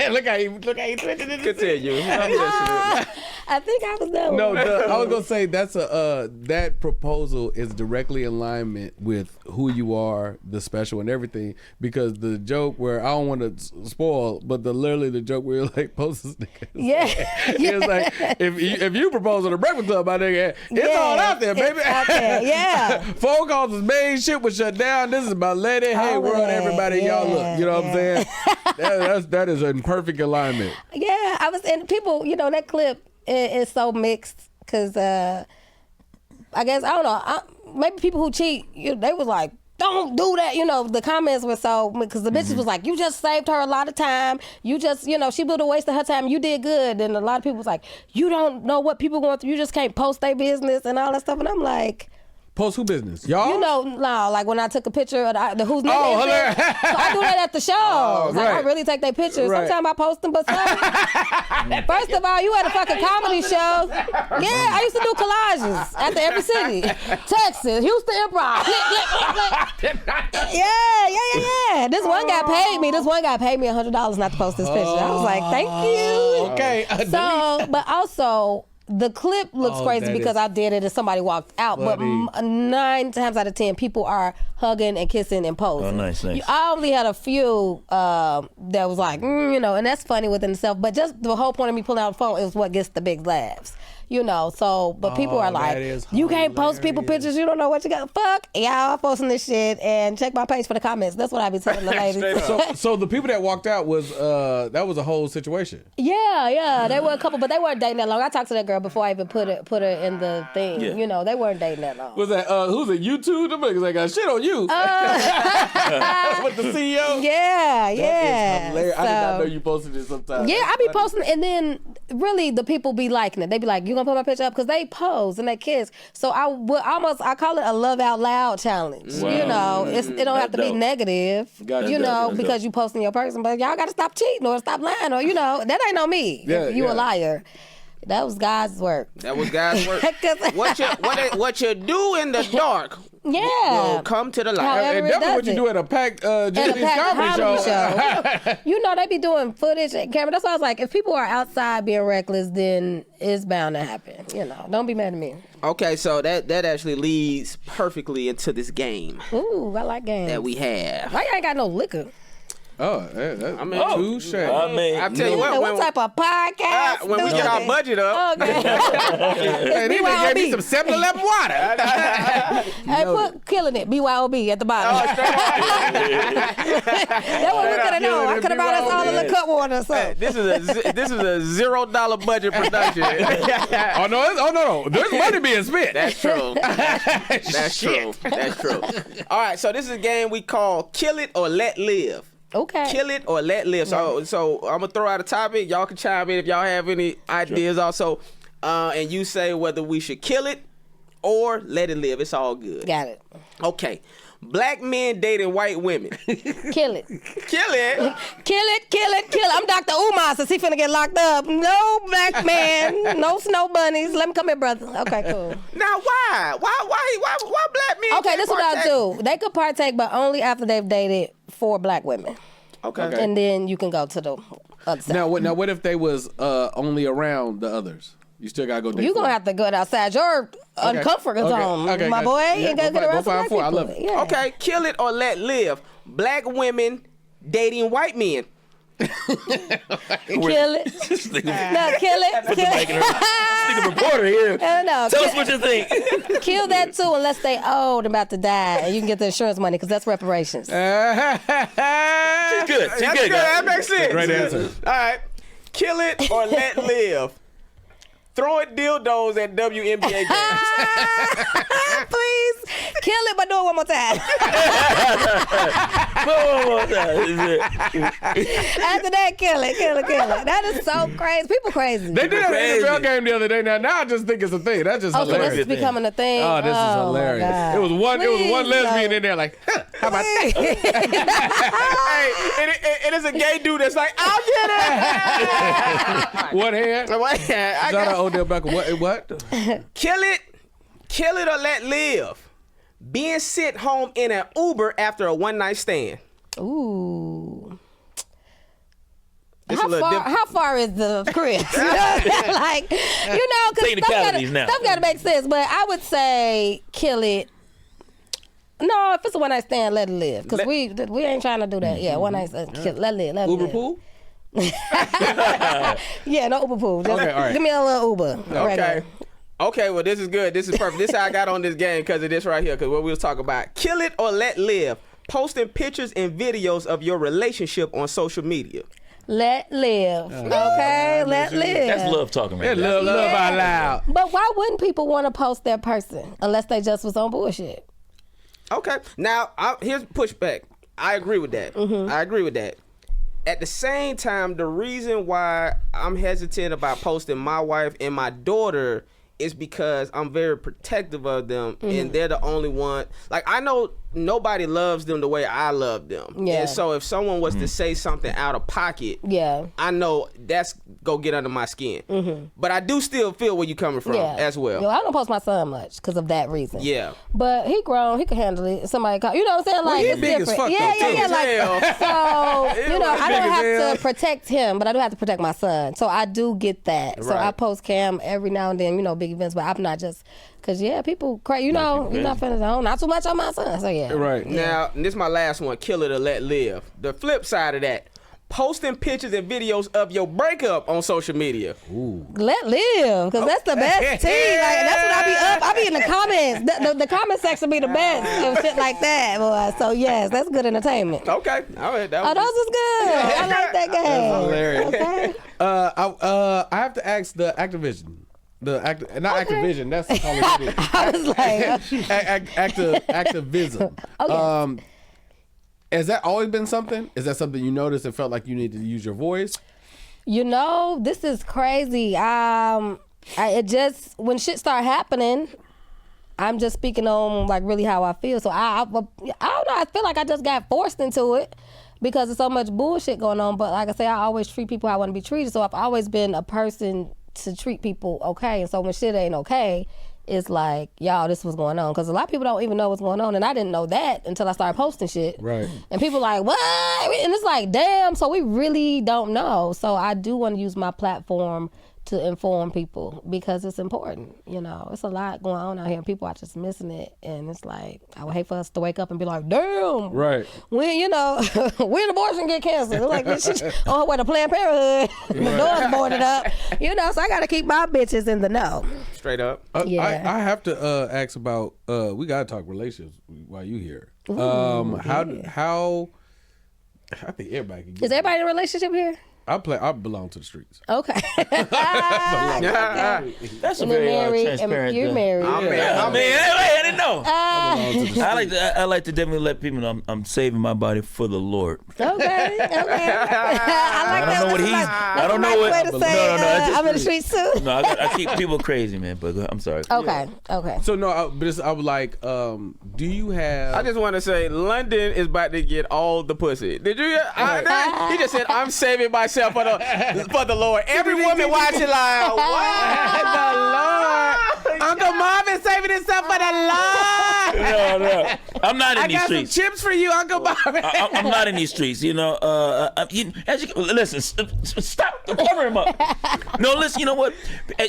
end. Look how he twitching it. Continue. I think I was done. No, I was gonna say that's that proposal is directly in alignment with who you are, the special and everything. Because the joke where I don't want to spoil, but literally the joke where you're like posters. Yeah. It's like if you propose on the Breakfast Club, my nigga, it's all out there, baby. It's out there. Yeah. Phone calls was made, shit was shut down. This is about lady, hey All of world, that. everybody, y'all look. You know what I'm saying? Yeah. that is in perfect alignment. Yeah, and people, that clip is so mixed because I guess, I don't know, maybe people who cheat, they was like, don't do that. The comments were so, because the bitches was like, you just saved her a lot of time. You just, she would have wasted her time. You did good. And a lot of people was like, you don't know what people going through. You just can't post their business and all that stuff. And I'm like, Post who business? Y'all? No, like when I took a picture of the who's name Oh, is hilarious. it? So I do that at the show. Like, I right. really take their pictures. Right. Sometimes I post them, but first of all, you at a fucking comedy show. Yeah, I used to do collages after every city. Texas, Houston Improv. Yeah. This one guy paid me. $100 not to post this picture. I was like, thank you. Okay. So, but also, the clip looks crazy that because is I did it and somebody walked out. funny. But 9 times out of 10, people are hugging and kissing and posing. Oh, nice. I only had a few that was like, and that's funny within itself. But just the whole point of me pulling out the phone is what gets the big laughs. But people are like, that is you can't post people pictures, you don't know what you got. Fuck, y'all posting this shit and check my page for the comments. That's what I be telling the ladies. So the people that walked out was that was a whole situation. Yeah, they were a couple, but they weren't dating that long. I talked to that girl before I even put her in the thing. Yeah. They weren't dating that long. Was that who's it? YouTube? Them niggas ain't got shit on you. With the CEO. Yeah. That is hilarious. I did not know So- you posted it sometimes. Yeah, I be posting, and then really the people be liking it. They be like, "You gonna put my picture up?" Because they pose and they kiss. So I call it a love out loud challenge. Wow. It don't have to be dope. negative. Gotcha. That's Because dope. you posting your person, but y'all gotta stop cheating or stop lying or that ain't no me. Yeah, if you yeah. a liar, that was God's work. That was God's work. 'Cause- What you do in the dark will Yeah. come to the light. However And it definitely does what you it. do at a packed At a Jimmy's packed comedy show. They be doing footage and camera. That's why I was like, if people are outside being reckless, then it's bound to happen. Don't be mad at me. Okay, so that actually leads perfectly into this game Ooh, I like games. that we have. Why you ain't got no liquor? Oh, I mean, touche. I mean, I tell you what type of podcast? when we get our budget up, Okay. Hey, they gave me some 7-Eleven water. Hey, put Killing It, BYOB at the bottom. That's what we could have known. I could have brought us all in the cut water or something. this is a $0 budget production. No. There's money being spent. That's true. That's true. All right, so this is a game we call Kill It or Let Live. Okay. Kill it or let live. So I'm gonna throw out a topic. Y'all can chime in if y'all have any ideas also. And you say whether we should kill it or let it live. It's all good. Got it. Okay. Black men dating white women. Kill it. Kill it. Kill it. I'm Dr. Umar since he finna get locked up. No black man, no snow bunnies. Let me come here, brother. Okay, cool. Now why? Why black men? Okay, can't this is what I'll partake? do. They could partake, but only after they've dated 4 black women. Okay. And then you can go to the other side. Now what if they was only around the others? You still gotta go. You're going to have to go outside your uncomfort zone, my boy. You ain't going to get around some black people. I love it. Yeah. Okay, kill it or let live. Black women dating white men. Kill it. No, kill it. Stick a reporter here. No, Tell us what you think. kill that too unless they old and about to die and you can get the insurance money because that's reparations. She's good. She's That's good. That makes sense. Great answer. All right. Kill it or let live. Throwing dildos at WNBA games. Please kill it, but do it one more time. After that, kill it. That is so crazy. People crazy. They did have an NFL game the other day. Now I just think it's a thing. That's just So this hilarious. is becoming a thing. Oh, this is my hilarious. God. It was one Please lesbian don't. in there like, huh, how about that? Hey, it is a gay dude that's like, I'll get it. One hand. Shout out Odell Beckham. What? Kill it or let live. Being sent home in an Uber after a one-night stand. Ooh. It's a little How far is the crib? Like, because Technicalities now. stuff gotta make sense. But I would say kill it. No, if it's a one night stand, let it live. Because we ain't trying to do that. Yeah, one night stand, let it live. Let it Uber live. pool? Yeah, no Uber pool. Just Okay, all right. give me a little Uber. Okay. Okay, well, this is good. This is perfect. This is how I got on this game because of this right here, because what we was talking about. Kill it or let live. Posting pictures and videos of your relationship on social media. Let live. Okay, let live. That's love talking right Yeah, there. love out loud. But why wouldn't people want to post their person unless they just was on bullshit? Okay. Now, here's pushback. I agree with that. I agree with that. At the same time, the reason why I'm hesitant about posting my wife and my daughter is because I'm very protective of them, and they're the only one. Like, I know nobody loves them the way I love them. Yeah. And so if someone was to say something out of pocket, Yeah. I know that's go get under my skin. But I do still feel where you coming from Yeah. as well. Yo, I don't post my son much because of that reason. Yeah. But he grown, he can handle it. Somebody call, you know what I'm saying? Like, he it's big as different. fuck, Yeah. though, Like, so, I big don't as have hell. to protect him, but I do have to protect my son. So I do get that. So Right. I post Cam every now and then, big events, but I'm not just, because, people crazy. You're not finna not too much on my son. So, yeah. Right. Now, and this is my last one, kill it or let live. The flip side of that, posting pictures and videos of your breakup on social media. Let live, because that's the best tea. Like, that's what I be up. I be in the comments. The comment section be the best and shit like that, boy. So, yes, that's good entertainment. Okay. All right. That Oh, was those is good. I like that game. Hilarious. Okay. I have to ask the Activision. Not Activision. That's all it is. I was like, Activism. Okay. Has that always been something? Is that something you noticed and felt like you needed to use your voice? this is crazy. It just, when shit start happening, I'm just speaking on like really how I feel. So I don't know. I feel like I just got forced into it because there's so much bullshit going on. But like I say, I always treat people how I want to be treated. So I've always been a person to treat people okay. And so when shit ain't okay, it's like, y'all, this was going on. Because a lot of people don't even know what's going on. And I didn't know that until I started posting shit. Right. And people like, what? And it's like, damn, so we really don't know. So I do want to use my platform to inform people because it's important. You know, it's a lot going on out here, and people are just missing it. And it's like, I would hate for us to wake up and be like, damn, Right. when, you know, when abortion get canceled. It's like, she's on her way to Planned Parenthood, the door's boarded up. You know, so I got to keep my bitches in the know. Straight up. Yeah. I have to ask about, we got to talk relationships while you here. How, I think everybody can get Is everybody in a relationship here? I belong to the streets. Okay. That's a And very married, transparent. you're married. I'm married. I didn't know. I belong to the I like to definitely let people know I'm saving my body for the Lord. Okay. I like I don't that. know what he's. I don't know what. Way to say, no, that's I'm in the streets too. No, I keep people crazy, man. But I'm sorry. Okay. Okay. So no, I was like, do you have? I just want to say, London is about to get all the pussy. Did you hear? He just said, I'm saving myself for the Lord. Every woman watching like, what? The Lord. Uncle Marvin saving himself for the Lord. No. I'm not in I these got streets. some chips for you, Uncle Marvin. I'm not in these streets, you know. Listen, stop covering him up. No, listen. You know what?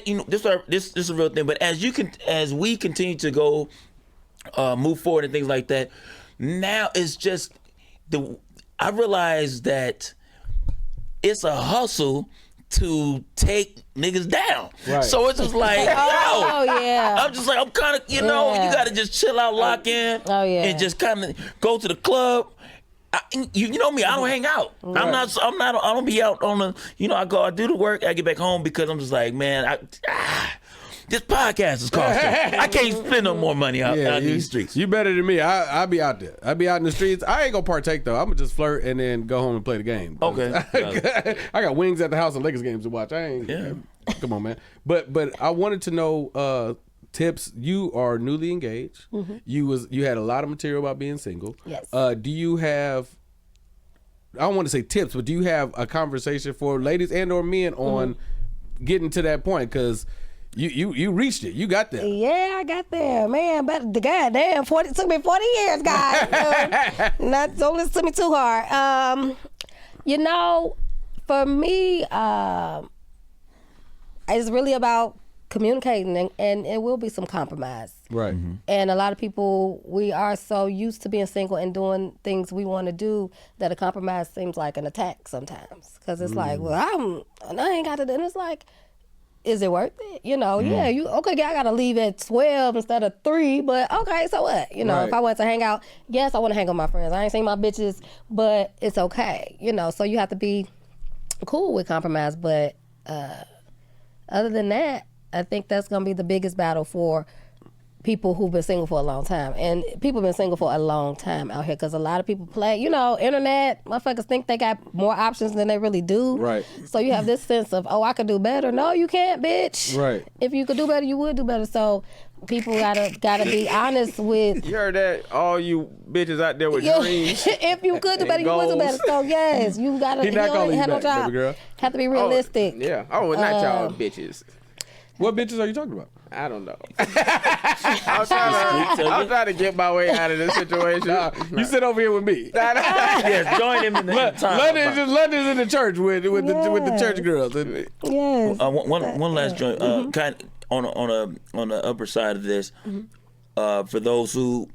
You know this is a real thing. But as we continue to go, move forward and things like that, now it's just I realize that it's a hustle to take niggas down. Right. So it's just like, Oh yeah. I'm just like, I'm kind of, you know, Yeah. you got to just chill out, lock in, Oh, yeah. and just kind of go to the club. You know me, I don't hang out. I don't be out on the, you know, I do the work, I get back home because I'm just like, man, this podcast is costing. I can't spend no more money out in these streets. You better than me. I be out there. I be out in the streets. I ain't gonna partake though. I'm gonna just flirt and then go home and play the game. Okay. I got wings at the house and Lakers games to watch. I ain't. Yeah. Come on, man. But I wanted to know tips. You are newly engaged. Mm-hmm. You had a lot of material about being single. Yes. Do you have? I don't want to say tips, but do you have a conversation for ladies and or men on getting to that point? Because you reached it. You got there. Yeah, I got there, man. But the goddamn, it took me 40 years, guys. Don't listen to me too hard. You know, for me, it's really about communicating, and it will be some compromise. Right. Mm-hmm. And a lot of people, we are so used to being single and doing things we want to do that a compromise seems like an attack sometimes. Because it's like, well, I ain't got to do it. And it's like, is it worth it? You know, yeah, I got to leave at 12 instead of 3, but okay, so what? You know, Right. if I want to hang out, yes, I want to hang with my friends. I ain't seen my bitches, but it's okay. You know, so you have to be cool with compromise. But other than that, I think that's going to be the biggest battle for people who've been single for a long time. And people have been single for a long time out here because a lot of people play, you know, internet, motherfuckers think they got more options than they really do. Right. So you have this sense of, oh, I could do better. No, you can't, bitch. Right. If you could do better, you would do better. So people gotta be honest with. You heard that? All you bitches out there with Yeah. dreams. If you could do better, you would do better. So yes, you gotta. He not you gonna ain't leave have no back, job. baby girl. Have to be realistic. Yeah. Oh, not y'all bitches. What bitches are you talking about? I don't know. I'm trying to get my way out of this situation. You sit over here with me. Yes, join him in the time. London's in the church with the church girls. Yes. One last joint, kind of on the upper side of this, for those who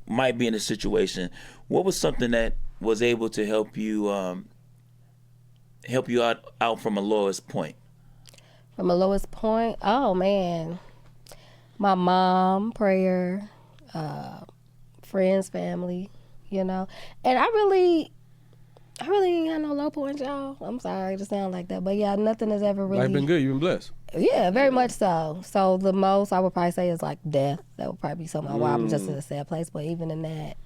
might be in a situation, what was something that was able to help you out from a lowest point? From the lowest point, oh man, my mom, prayer, friends, family, you know, and I really ain't got no low points, y'all. I'm sorry to sound like that, but yeah, nothing has ever really. Life been good. You've been blessed. Yeah, very much so. So the most I would probably say is like death. That would probably be something where I'm just in a sad place. But even in that,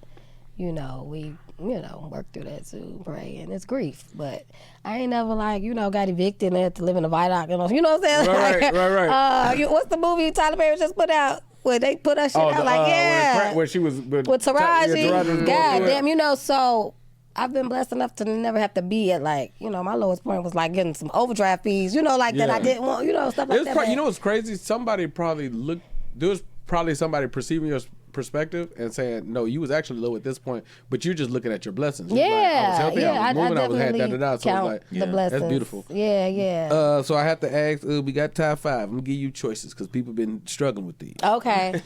you know, we, work through that too, pray, and it's grief. But I ain't never got evicted and had to live in a viaduct. You know what I'm saying? Right. What's the movie Tyler Perry just put out? Where they put that shit out where she was with Taraji. God damn, so I've been blessed enough to never have to be at my lowest point was like getting some overdraft fees, that I didn't want, stuff like that. You know what's crazy? Somebody probably there was probably somebody perceiving your perspective and saying, no, you was actually low at this point, but you're just looking at your blessings. You're Yeah, like, I was healthy, yeah, I was moving, I was had definitely da-da-da. So count it's like, the blessings. that's beautiful. Yeah, yeah. So I have to ask, we got top 5. I'm going to give you choices because people been struggling with these. Okay.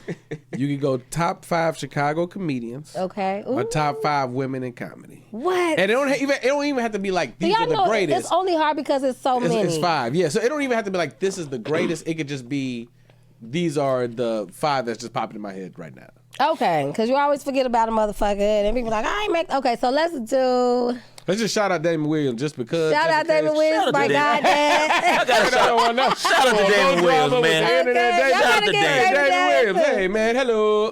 You can go top 5 Chicago comedians. Okay. Or Ooh. top 5 women in comedy. What? And it don't even have to be like, these Y'all are the know greatest. it's only hard because it's so many. It's 5, yeah. So it don't even have to be like, this is the greatest. It could just be, these are the 5 that's just popping in my head right now. Okay, because you always forget about a motherfucker, and people like, I ain't make. Okay, so let's do. Let's just shout out Damon Williams just because. Shout out Damon Williams, my God, Dad. Shout out to Damon Williams, man. Okay, y'all Shout out gotta to get Damon Damon Williams. Hey, man, hello.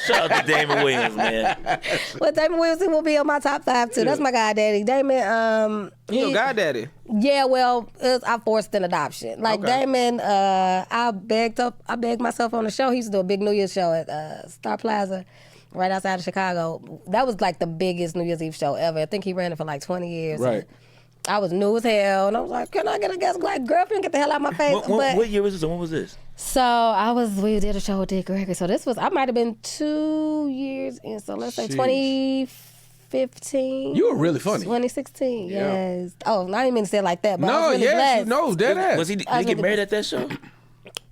Shout out to Damon Williams, man. Well, Damon Williams will be on my top 5 too. That's my goddaddy. Damon, You your goddaddy. yeah, well, I forced an adoption. Like Okay. Damon, I begged myself on the show. He used to do a big New Year's show at Star Plaza, right outside of Chicago. That was like the biggest New Year's Eve show ever. I think he ran it for like 20 years. Right. I was new as hell, and I was like, "Can I get a guest? Like, girlfriend, get the hell out of my face." What year was this? And when was this? So we did a show with Dick Gregory. So this was, I might have been 2 years in. So let's say Sheesh. 2015. You were really funny. 2016, Yeah. yes. Oh, I didn't mean to say it like that, but I No, was really yes, blessed. no, dead ass. Was he? Did I he was get really married at that show?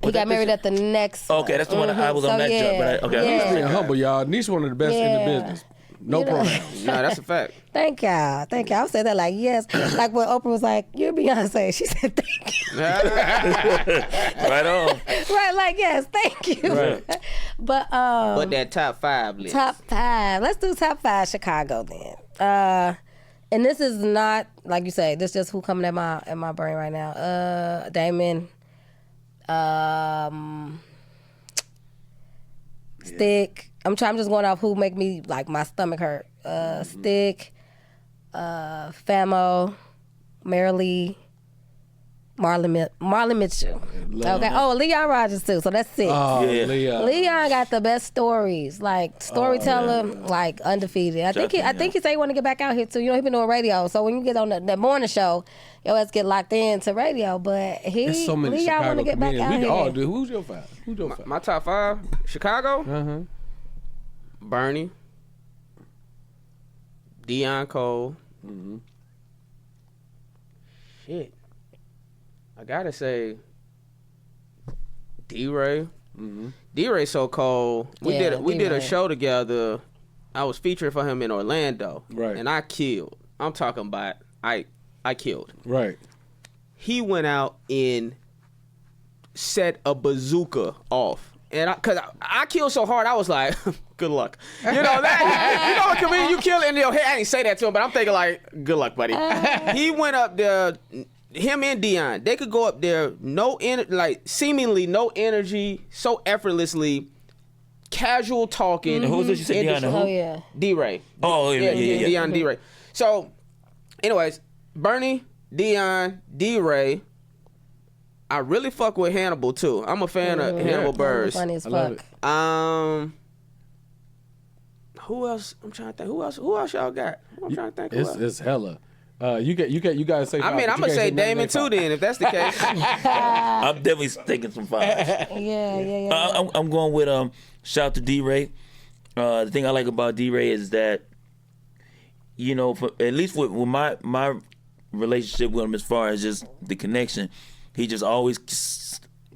He got married at the next one. Okay, that's the one I was on So, that yeah, jump. But okay, yeah. Being humble, y'all. Niche one of the best in the Yeah. business. No You know. pronouns. Nah, that's a fact. Thank y'all. Thank y'all. I said that like, yes. Like when Oprah was like, "You're Beyonce." She said, "Thank you." right on. Right, like, yes, thank you. Right. But But that top 5 list. top 5. Let's do top 5 Chicago then. And this is not like you say. This is just who coming at my brain right now. Damon. Stick. I'm just going off who make me like my stomach hurt. Stick. Famo. Marilee. Marlon Mitchell. Okay. Oh, Leon Rogers too. So that's 6. Oh, Yeah. Leon. Leon got the best stories, like storyteller, like undefeated. I think he said he want to get back out here too. You know, he been doing radio, so when you get on the morning show, your ass get locked into radio. But There's so many Leon Chicago want to get back comedians. out We here. all do. Who's your 5? Who's your 5? My top 5, Chicago, Uh-huh. Bernie, Deion Cole. Shit. I gotta say, D-Ray. D-Ray so cold. We Yeah, did a D-Ray. show together. I was featuring for him in Orlando. Right. And I killed. I'm talking about I killed. Right. He went out and set a bazooka off. And cause I killed so hard, I was like, good luck. You know that you know what comedian you kill in your head. I didn't say that to him, but I'm thinking like, good luck, buddy. He went up there, him and Deion, they could go up there, seemingly no energy, so effortlessly, casual talking. And who was this? You said Deion and who? Oh yeah. D-Ray. Oh, yeah. Deion, D-Ray. So, anyways, Bernie, Deion, D-Ray. I really fuck with Hannibal too. I'm a fan of Hannibal Buress. Funny as I love fuck. Who else? I'm trying to think. Who else y'all got? I'm trying to think. Who else? It's hella. You guys say 5. I mean, I'm gonna say Damon too. Then, if that's the case. I'm definitely taking some 5. Yeah. I'm going with shout out to D-Ray. The thing I like about D-Ray is that, you know, at least with my relationship with him, as far as just the connection, he just always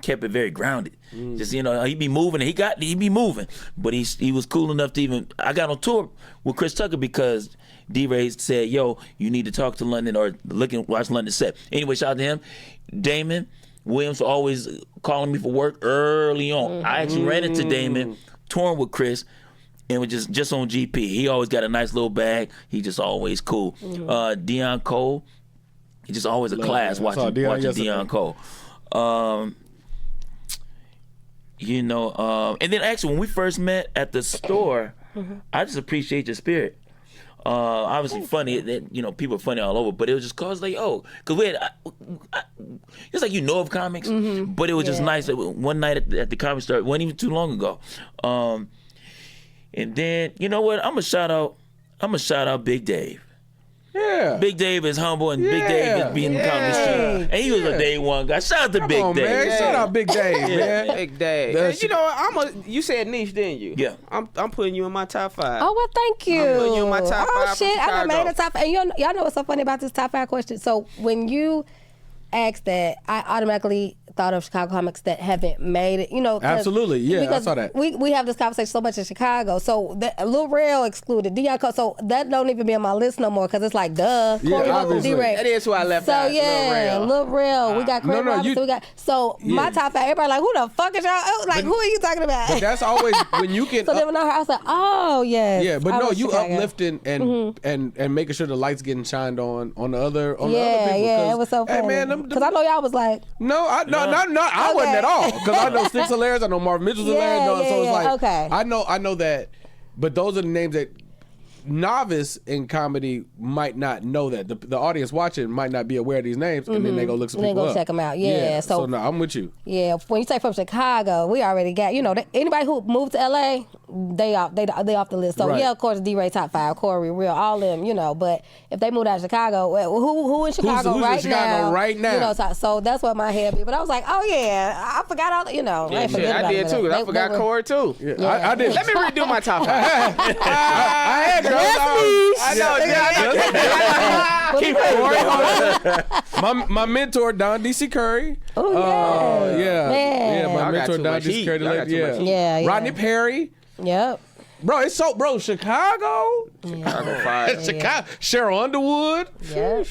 kept it very grounded. Just, you know, he'd be moving, and he'd be moving, but he was cool enough to even. I got on tour with Chris Tucker because D-Ray said, "Yo, you need to talk to London or watch London set." Anyway, shout out to him. Damon Williams always calling me for work early on. I actually ran into Damon touring with Chris. And was just on GP. He always got a nice little bag. He just always cool. Deion Cole, he just always a class watching Deion Cole. You know, and then actually when we first met at the store, I just appreciate your spirit. Obviously funny, that, you know, people are funny all over, but it was just cause like, cause we had, it's like, you know, of comics, but it was just nice that one night at the comedy store, it wasn't even too long ago. And then, you know what? I'm gonna shout out Big Dave. Yeah. Big Dave is humble, and Big Dave is being comedy street. And he was a day one guy. Shout out to Big Dave. Man. Shout out Big Dave, man. Big Dave. Hey, you know, you said niche, didn't you? Yeah. I'm putting you in my top 5. Oh, well, thank you. I'm putting you in my top 5 Oh, shit. from I done Chicago. made a top 5. And y'all know what's so funny about this top 5 question? So when you asked that, I automatically thought of Chicago comics that haven't made it, you know. Absolutely, yeah, because I saw that. We have this conversation so much in Chicago. So Lil Rel excluded, D.I. So that don't even be on my list no more because it's like, duh. Yeah, Corey Holcomb, obviously. D-Ray. That is who I left So out. yeah, Lil Rel. We got Craig Robinson. We got my top 5. Everybody like, who the fuck is y'all? Like, who are you talking about? But that's always when you can. So then when I heard, I was like, oh yes. Yeah, but I no, was you Chicago. uplifting and making sure the lights getting shined on the other people. Yeah, it was so funny. Hey man, because I know y'all was like, I wasn't at all. Because I know Sticks hilarious, I know Marvin Mitchell's hilarious. So it's like, okay. I know that, but those are the names that novice in comedy might not know that. The audience watching might not be aware of these names, and then they go look some They people go up. check them out. Yeah, So so no, I'm with you. yeah, when you say from Chicago, we already got, you know, anybody who moved to LA, they off the list. So Right. yeah, of course, D-Ray top 5, Corey, Real, all them, you know. But if they moved out of Chicago, well, who in Chicago who's in right Chicago now? right now? You know, so that's what my head be. But I was like, oh yeah, I forgot all. You know, I ain't forget I about did it, too. but I forgot Corey too. Yeah, I did. Let me redo my top 5. I had to. I know. Keep it. My mentor Don DC Curry. Oh yeah, Yeah, my Y'all got mentor too Don much DC heat. Curry. Y'all got too much heat. Yeah. Rodney Perry. Yep. Bro, Chicago. Chicago 5. Chicago. Cheryl Underwood. Yep.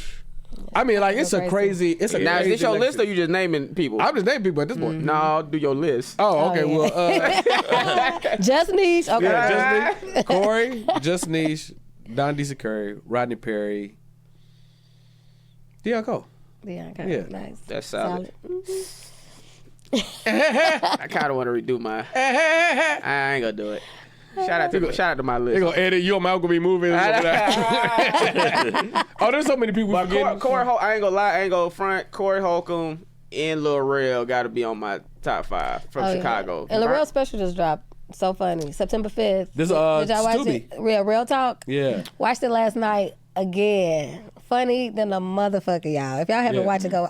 I mean, like it's a crazy. It's a Now, is crazy this your list or election. you just naming people? I'm just naming people at this point. No, do your list. Oh, okay. yeah. Well, Just Nesh. Okay. Just Nesh, Corey, Just Nesh, Don DC Curry, Rodney Perry, Dion Cole. Yeah. Okay. Yeah. Nice. That's solid. I kind of want to redo mine. I ain't gonna do it. Shout out to my list. They gonna edit you. I'm gonna be moving. Oh, there's so many people. But forgetting. I ain't gonna lie, I ain't gonna front. Corey Holcomb and Lil Rel got to be on my top 5 from Chicago. Yeah. And the Real Special just dropped. So funny. September 5th. This Did y'all watch Tubi. it? Real Talk? Yeah. Watched it last night again. Funny than a motherfucker, y'all. If y'all haven't watched it, go.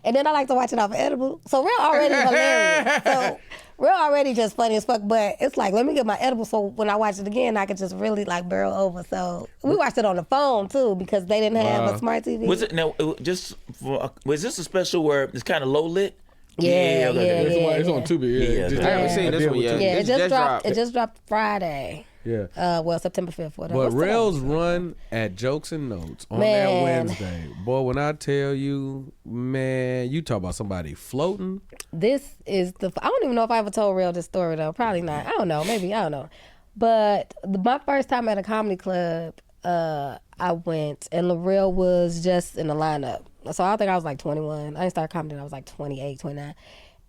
And then I like to watch it off of Edible. So Real already hilarious. So Real already just funny as fuck. But it's like, let me get my Edible so when I watch it again, I can just really like barrel over. So we watched it on the phone too because they didn't have a smart TV. Was it now? Was this a special where it's kind of low lit? Yeah. It's on Tubi. Yeah. Yeah. I haven't seen this one yet. Yeah, This it just just dropped. dropped. It just dropped Friday. Yeah. Well, September 5th. Whatever. But What's today? Rel's run at Jokes and Notes on Man. that Wednesday. Boy, when I tell you, man, you talk about somebody floating. This is I don't even know if I ever told Real this story though. Probably not. I don't know. Maybe. I don't know. But my first time at a comedy club, I went and Real was just in the lineup. So I think I was like 21. I didn't start comedy until I was like 28, 29.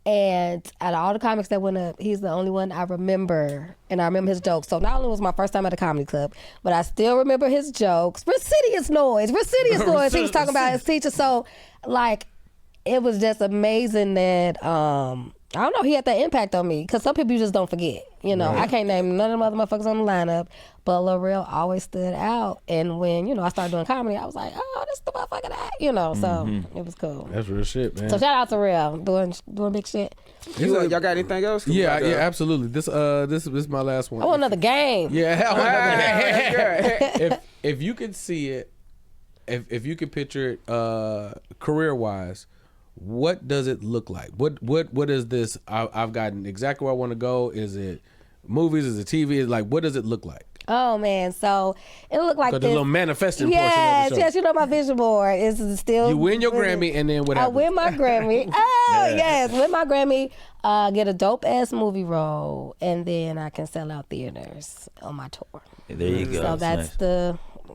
And out of all the comics that went up, he's the only one I remember. And I remember his jokes. So not only was my first time at a comedy club, but I still remember his jokes. Residious noise. He was talking about his teacher. So like, it was just amazing that, I don't know, he had that impact on me. Because some people you just don't forget. You know, I can't name none of the other motherfuckers on the lineup. But Lil Rel always stood out. And when, you know, I started doing comedy, I was like, oh, this the motherfucker that, you know. So it was cool. That's real shit, man. So shout out to Real doing big shit. Y'all got anything else? Yeah, absolutely. This is my last one. I want another game. Yeah, I want another Yeah. if you could see it, if you could picture it career wise, what does it look like? What is this? I've gotten exactly where I want to go. Is it movies? Is it TV? Is like what does it look like? Oh man, so it looked like The this. little manifesting Yes, portion of the show. yes, you know my vision board is still. You win your Grammy and then what I happens? win my Grammy. Oh yes, win my Grammy. Get a dope ass movie role, and then I can sell out theaters on my tour. There you go. So That's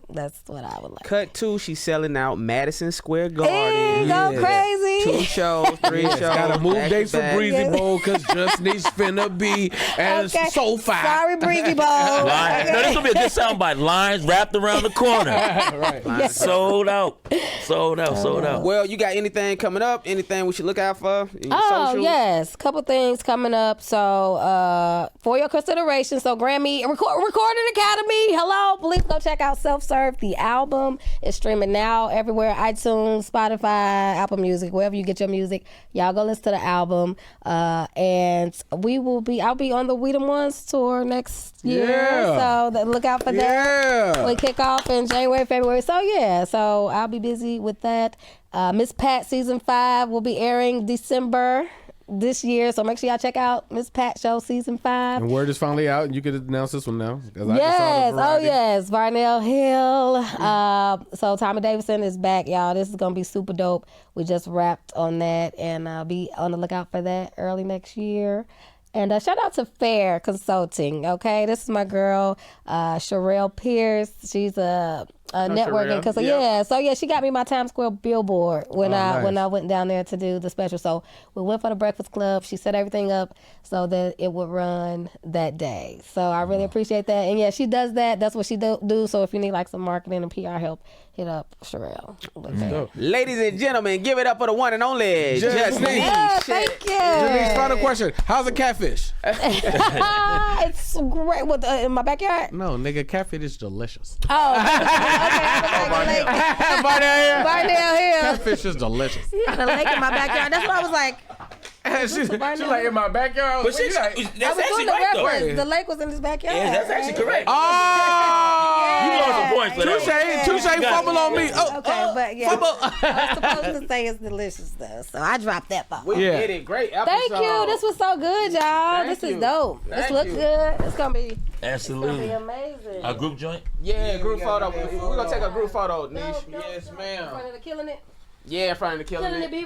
that's what I would like. Cut 2, she's selling out Madison Square Garden. Go crazy. 2 shows, 3 shows. Gotta move back dates to for back. Breezy Bowl because Just Nesh finna be as Okay. so fine. Sorry, Breezy Bowl. Lines. No, this gonna be a good soundbite. Lines wrapped around the corner. Right. Sold out. Sold out. Well, you got anything coming up? Anything we should look out for? In your Oh, socials? yes. Couple things coming up. So, for your consideration, so Grammy Recording Academy. Hello. Please go check out Self-Serve Serve, the album, is streaming now everywhere: iTunes, Spotify, Apple Music, wherever you get your music. Y'all go listen to the album, and I'll be on the We Them Ones tour next year, so look out for that. We kick off in January, February. So I'll be busy with that. Miss Pat season 5 will be airing December this year, so make sure y'all check out Miss Pat Show season 5. And word is finally out, and you can announce this one now. Yes, Varnell Hill. So Tommy Davidson is back, y'all. This is gonna be super dope. We just wrapped on that, and be on the lookout for that early next year. And shout out to Fair Consulting, okay? This is my girl, Sherelle Pierce. She's a networking consultant. So she got me my Times Square billboard when I went down there to do the special. So we went for the Breakfast Club. She set everything up so that it would run that day. So I really appreciate that. And she does that. That's what she do. So if you need like some marketing and PR help, hit up Sherelle. Ladies and gentlemen, give it up for the one and only Just Nesh. Yeah, thank you. Janice, final question. How's a catfish? It's great. In my backyard? No, nigga, catfish is delicious. Oh, okay. Varnell Hill. Catfish is delicious. He had a lake in my backyard. That's what I was like. She's like in my backyard. But that's actually right, though. The lake was in his backyard. Yeah, that's actually correct. Oh! You lost some points for that. Touche, fumble on me. Oh, okay, but yeah. I was supposed to say it's delicious, though, so I dropped that ball. We did it. Great episode. Thank you. This was so good, y'all. This is dope. This looks good. It's going to be... Absolutely. It's gonna be amazing. A group joint? Yeah, group photo. We're going to take a group photo, Nesh. Yes, ma'am. In front of the Killin' It? Yeah, in front of the Killin' It.